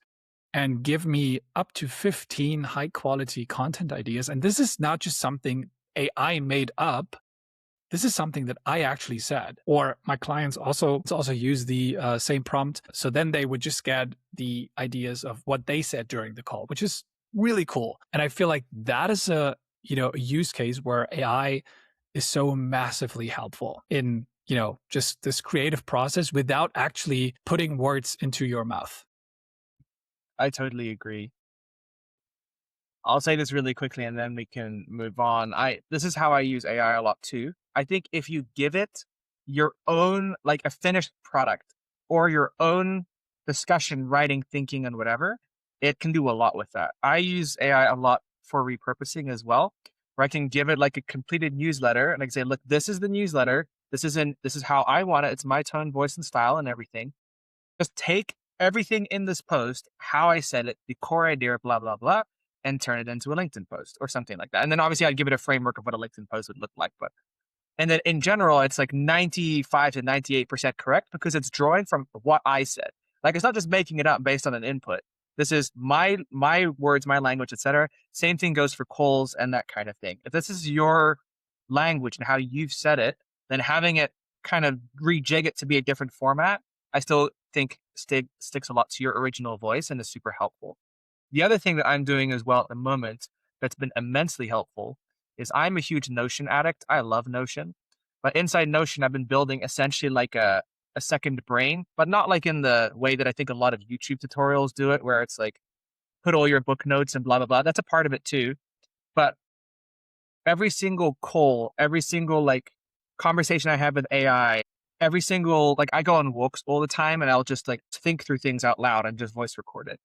and give me up to 15 high quality content ideas. And this is not just something AI made up. This is something that I actually said, or my clients also use the same prompt. So then they would just get the ideas of what they said during the call, which is really cool. And I feel like that is a use case where AI is so massively helpful in just this creative process without actually putting words into your mouth. I totally agree. I'll say this really quickly and then we can move on. This is how I use AI a lot too. I think if you give it your own, like a finished product or your own discussion, writing, thinking, and whatever, it can do a lot with that. I use AI a lot for repurposing as well, where I can give it like a completed newsletter and I can say, look, this is the newsletter. This is how I want it. It's my tone, voice, and style and everything. Just take everything in this post, how I said it, the core idea, blah, blah, blah, and turn it into a LinkedIn post or something like that. And then obviously I'd give it a framework of what a LinkedIn post would look like. But and then in general, it's like 95 to 98% correct because it's drawing from what I said. Like it's not just making it up based on an input. This is my words, my language, etc. Same thing goes for calls and that kind of thing. If this is your language and how you've said it, then having it kind of rejig it to be a different format, I still think sticks a lot to your original voice and is super helpful. The other thing that I'm doing as well at the moment that's been immensely helpful is I'm a huge Notion addict. I love Notion. But inside Notion, I've been building essentially like a second brain, but not like in the way that I think a lot of YouTube tutorials do it, where it's like put all your book notes and blah, blah, blah. That's a part of it too. But every single call, every single like conversation I have with AI, every single, like I go on walks all the time and I'll just like think through things out loud and just voice record it.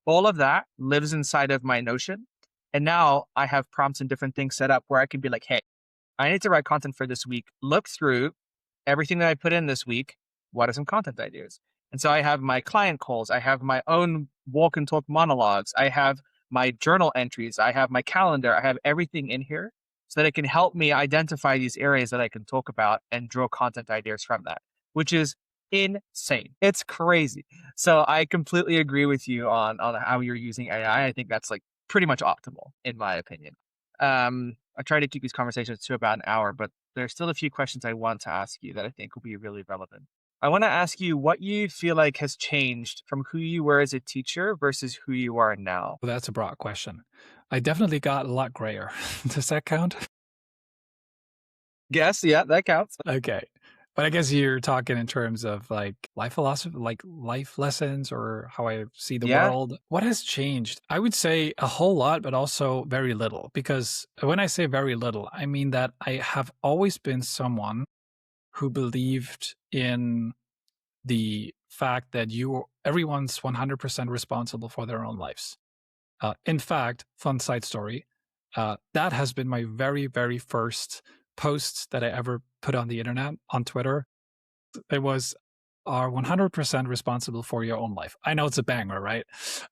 All of that lives inside of my Notion. And now I have prompts and different things set up where I can be like, hey, I need to write content for this week. Look through everything that I put in this week. What are some content ideas? And so I have my client calls, I have my own walk and talk monologues, I have my journal entries, I have my calendar, I have everything in here so that it can help me identify these areas that I can talk about and draw content ideas from that, which is insane. It's crazy. So I completely agree with you on how you're using AI. I think that's like pretty much optimal in my opinion. I try to keep these conversations to about an hour, but there's still a few questions I want to ask you that I think will be really relevant. I want to ask you what you feel like has changed from who you were as a teacher versus who you are now. Well, that's a broad question. I definitely got a lot grayer. Does that count? Guess, yeah, that counts. Okay. But I guess you're talking in terms of like life philosophy, like life lessons or how I see the Yeah, world. What has changed? I would say a whole lot, but also very little. Because when I say very little, I mean that I have always been someone who believed in the fact that everyone's 100% responsible for their own lives. In fact, fun side story, that has been my very, very first post that I ever put on the internet, on Twitter. It was, are 100% responsible for your own life. I know it's a banger, right?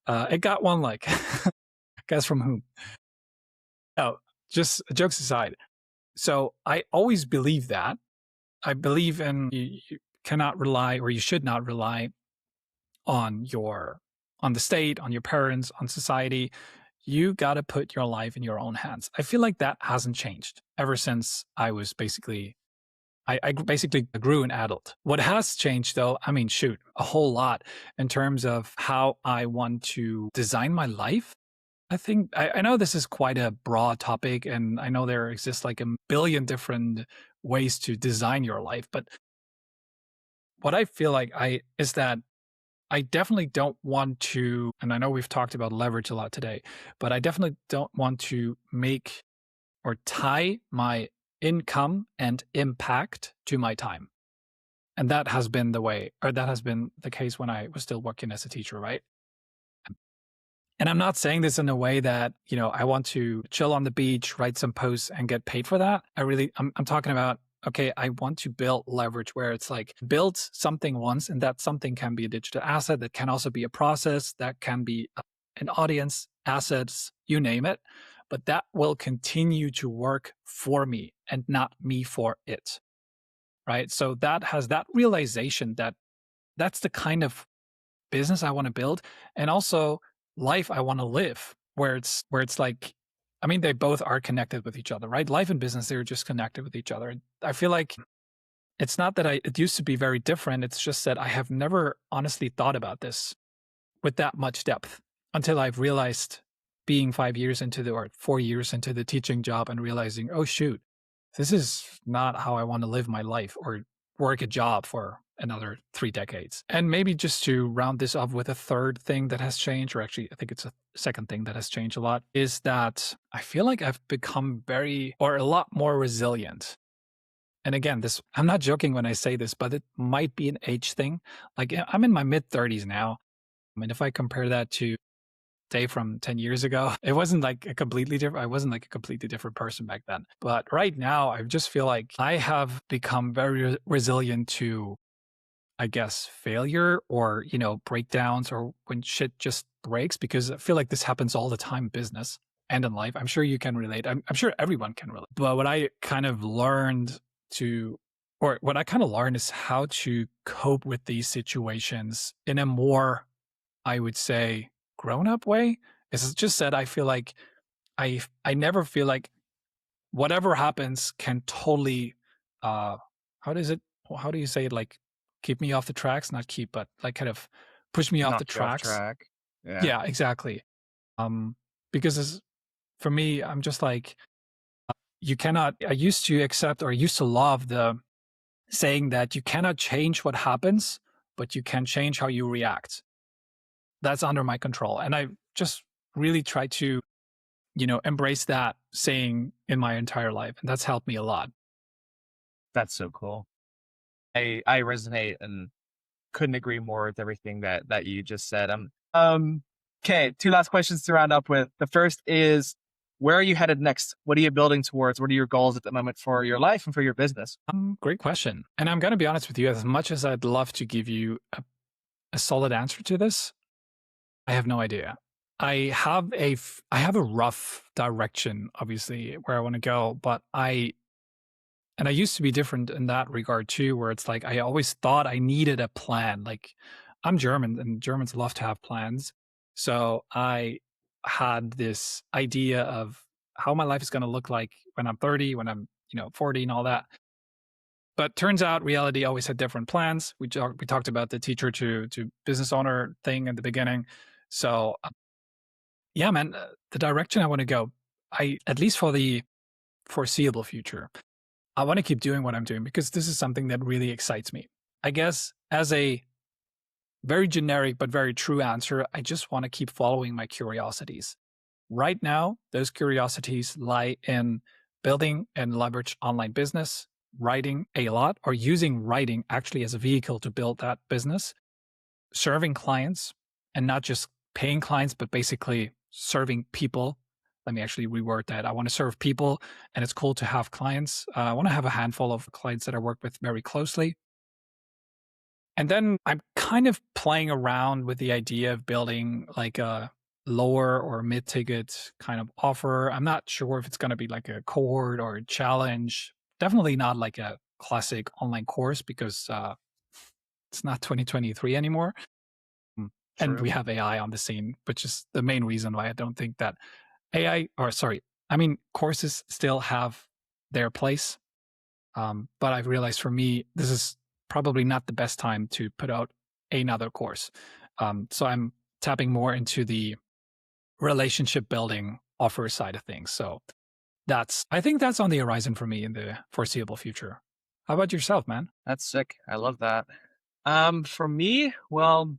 It got one like. Guess from whom? Oh, just jokes aside. So I always believe that. I believe in you cannot rely, or you should not rely on on the state, on your parents, on society. You got to put your life in your own hands. I feel like that hasn't changed ever since I basically grew an adult. What has changed though, I mean, shoot, a whole lot in terms of how I want to design my life. I think I know this is quite a broad topic, and I know there exists like a billion different ways to design your life. But what I feel like I is that I definitely don't want to, and I know we've talked about leverage a lot today, but I definitely don't want to make or tie my income and impact to my time. And that has been the way, or that has been the case when I was still working as a teacher, right? And I'm not saying this in a way that, I want to chill on the beach, write some posts and get paid for that. I'm talking about, okay, I want to build leverage where it's like build something once, and that something can be a digital asset. That can also be a process, that can be an audience, assets, you name it. But that will continue to work for me and not me for it. Right. So that has that realization that that's the kind of business I want to build, and also life I want to live, where it's like, I mean, they both are connected with each other, right? Life and business, they're just connected with each other. I feel like it's not that it used to be very different. It's just that I have never honestly thought about this with that much depth until I've realized being 5 years into or 4 years into the teaching job and realizing, oh shoot, this is not how I want to live my life or work a job for another 3 decades. And maybe just to round this off with a third thing that has changed, or actually, I think it's a second thing that has changed a lot, is that I feel like I've become a lot more resilient. And again, I'm not joking when I say this, but it might be an age thing. Like I'm in my mid 30s now. I mean, if I compare that to day from 10 years ago, it wasn't like a completely different, I wasn't like a completely different person back then. But right now, I just feel like I have become very resilient to, I guess, failure or, breakdowns or when shit just breaks, because I feel like this happens all the time in business and in life. I'm sure you can relate. I'm sure everyone can relate. But what I kind of learned what I kind of learned is how to cope with these situations in a more, I would say, grown up way. It's just that I feel like I never feel like whatever happens can totally uh how does it how do you say it, like keep me off the tracks, not keep, but like kind of push me off the knock you off tracks. track. Yeah, Yeah, exactly. um because for me, I'm just like, I used to accept, or I used to love the saying that you cannot change what happens, but you can change how you react. That's under my control, and I just really try to embrace that saying in my entire life, and that's helped me a lot. that's so cool. I resonate and couldn't agree more with everything that you just said. Okay, two last questions to round up with. The first is, where are you headed next? What are you building towards? What are your goals at the moment for your life and for your business? Great question. And I'm going to be honest with you, as much as I'd love to give you a solid answer to this. I have no idea. I have a rough direction, obviously, where I want to go, but I used to be different in that regard too, where it's like I always thought I needed a plan. Like I'm German and Germans love to have plans. So I had this idea of how my life is going to look like when I'm 30, when I'm, 40 and all that. But turns out reality always had different plans. We talked about the teacher to business owner thing in the beginning. So yeah, man, the direction I want to go, I at least for the foreseeable future, I want to keep doing what I'm doing because this is something that really excites me. I guess as a very generic but very true answer, I just want to keep following my curiosities. Right now, those curiosities lie in building and leverage online business, writing a lot, or using writing actually as a vehicle to build that business, serving clients, and not just paying clients, but basically serving people. Let me actually reword that. I want to serve people, and it's cool to have clients. I want to have a handful of clients that I work with very closely. And then I'm kind of playing around with the idea of building like a lower or mid ticket kind of offer. I'm not sure if it's going to be like a cohort or a challenge. Definitely not like a classic online course because it's not 2023 anymore. And True. we have AI on the scene, which is the main reason why I don't think that AI, or sorry, I mean, courses still have their place. But I've realized for me, this is probably not the best time to put out another course. So I'm tapping more into the relationship building offer side of things. So I think that's on the horizon for me in the foreseeable future. How about yourself, man? That's sick. I love that. For me, well,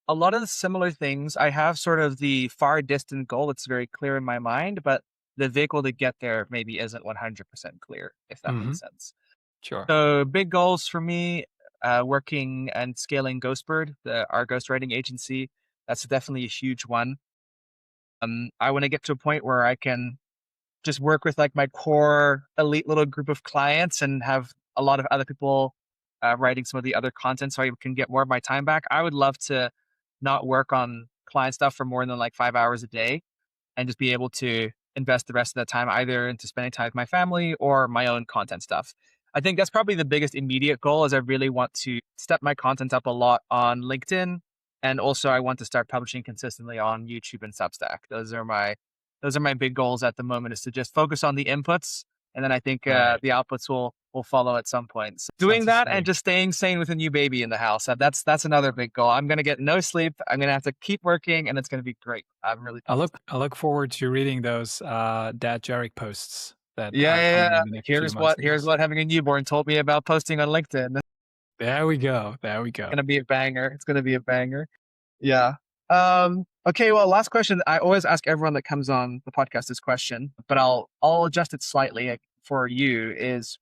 a lot of the similar things. I have sort of the far distant goal that's very clear in my mind, but the vehicle to get there maybe isn't 100% clear, if that Mm-hmm. makes sense. Sure. So big goals for me, working and scaling Ghostbird, our ghostwriting agency. That's definitely a huge one. I want to get to a point where I can just work with like my core elite little group of clients and have a lot of other people writing some of the other content so I can get more of my time back. I would love to not work on client stuff for more than like 5 hours a day and just be able to invest the rest of that time either into spending time with my family or my own content stuff. I think that's probably the biggest immediate goal is I really want to step my content up a lot on LinkedIn. And also I want to start publishing consistently on YouTube and Substack. Those are my big goals at the moment is to just focus on the inputs. And then I think Right. the outputs will follow at some point. So doing Sounds that and exciting. just staying sane with a new baby in the house. That's another big goal. I'm going to get no sleep. I'm going to have to keep working and it's going to be great. I'm really pumped. I look forward to reading those Dad Jarek posts that Yeah, are yeah, coming yeah. in the next few Here's months, what I here's guess. what having a newborn told me about posting on LinkedIn. It's There we go. There we go. gonna be a banger. It's gonna be a banger. Yeah. Okay, well, last question. I always ask everyone that comes on the podcast this question, but I'll adjust it slightly for you is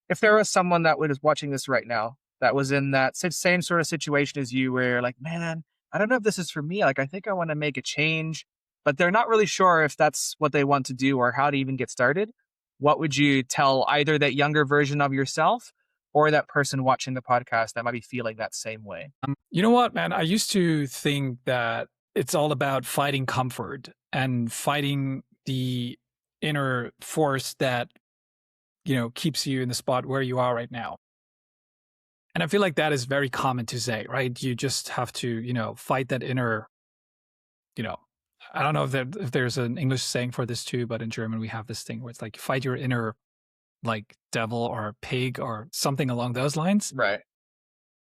if there was someone that was watching this right now that was in that same sort of situation as you where like, man, I don't know if this is for me. Like I think I want to make a change, but they're not really sure if that's what they want to do or how to even get started. What would you tell either that younger version of yourself or that person watching the podcast that might be feeling that same way? You know what, man? I used to think that it's all about fighting comfort and fighting the inner force that, keeps you in the spot where you are right now. And I feel like that is very common to say, right? You just have to, fight that inner, you know, I don't know if there's an English saying for this too, but in German we have this thing where it's like fight your inner like devil or pig or something along those lines. Right.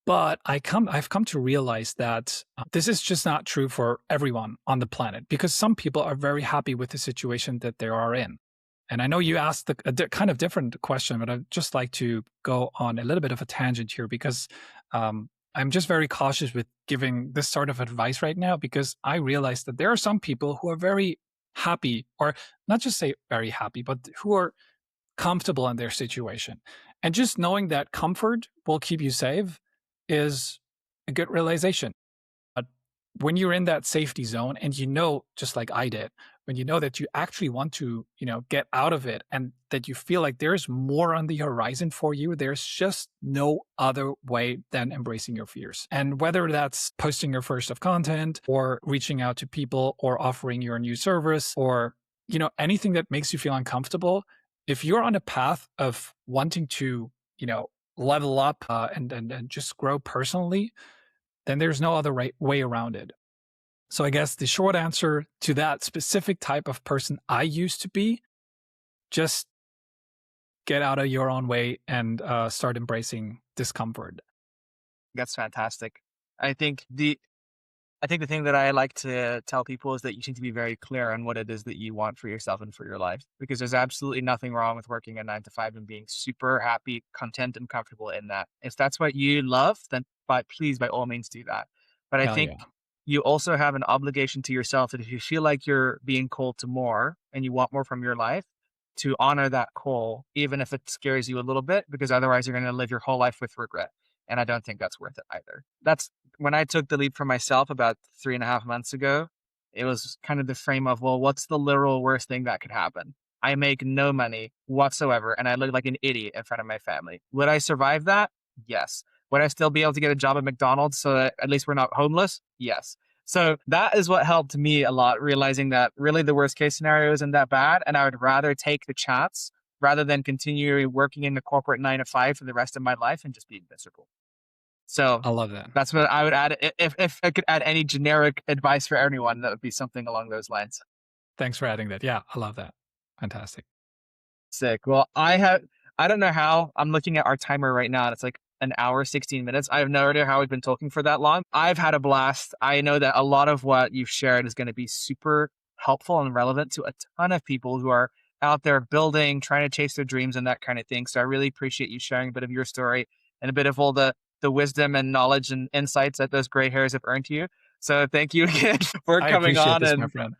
But I've come to realize that this is just not true for everyone on the planet because some people are very happy with the situation that they are in. And I know you asked kind of different question, but I'd just like to go on a little bit of a tangent here because I'm just very cautious with giving this sort of advice right now because I realize that there are some people who are very happy, or not just say very happy, but who are comfortable in their situation. And just knowing that comfort will keep you safe is a good realization. But when you're in that safety zone and just like I did, when you know that you actually want to, get out of it and that you feel like there's more on the horizon for you, there's just no other way than embracing your fears. And whether that's posting your first of content or reaching out to people or offering your new service or, anything that makes you feel uncomfortable, if you're on a path of wanting to, level up and just grow personally, then there's no other way around it. So I guess the short answer to that specific type of person I used to be, just get out of your own way and start embracing discomfort. That's fantastic. I think the I think the thing that I like to tell people is that you need to be very clear on what it is that you want for yourself and for your life, because there's absolutely nothing wrong with working a 9 to 5 and being super happy, content, and comfortable in that. If that's what you love, then please, by all means, do that. But I Hell think yeah. you also have an obligation to yourself that if you feel like you're being called to more and you want more from your life, to honor that call, even if it scares you a little bit, because otherwise you're going to live your whole life with regret. And I don't think that's worth it either. That's when I took the leap for myself about 3.5 months ago. It was kind of the frame of, well, what's the literal worst thing that could happen? I make no money whatsoever and I look like an idiot in front of my family. Would I survive that? Yes. Would I still be able to get a job at McDonald's so that at least we're not homeless? Yes. So that is what helped me a lot, realizing that really the worst case scenario isn't that bad. And I would rather take the chance rather than continue working in the corporate 9 to 5 for the rest of my life and just be miserable. So I love that. that's what I would add. If I could add any generic advice for anyone, that would be something along those lines. Thanks for adding that. Yeah, I love that. Fantastic. Sick. Well, I don't know how. I'm looking at our timer right now and it's like an hour, 16 minutes. I have no idea how we've been talking for that long. I've had a blast. I know that a lot of what you've shared is going to be super helpful and relevant to a ton of people who are out there building, trying to chase their dreams and that kind of thing. So I really appreciate you sharing a bit of your story and a bit of all the wisdom and knowledge and insights that those gray hairs have earned you. So thank you again for I coming appreciate on, this, my friend.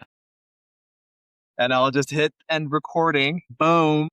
and I'll just hit end recording. Boom.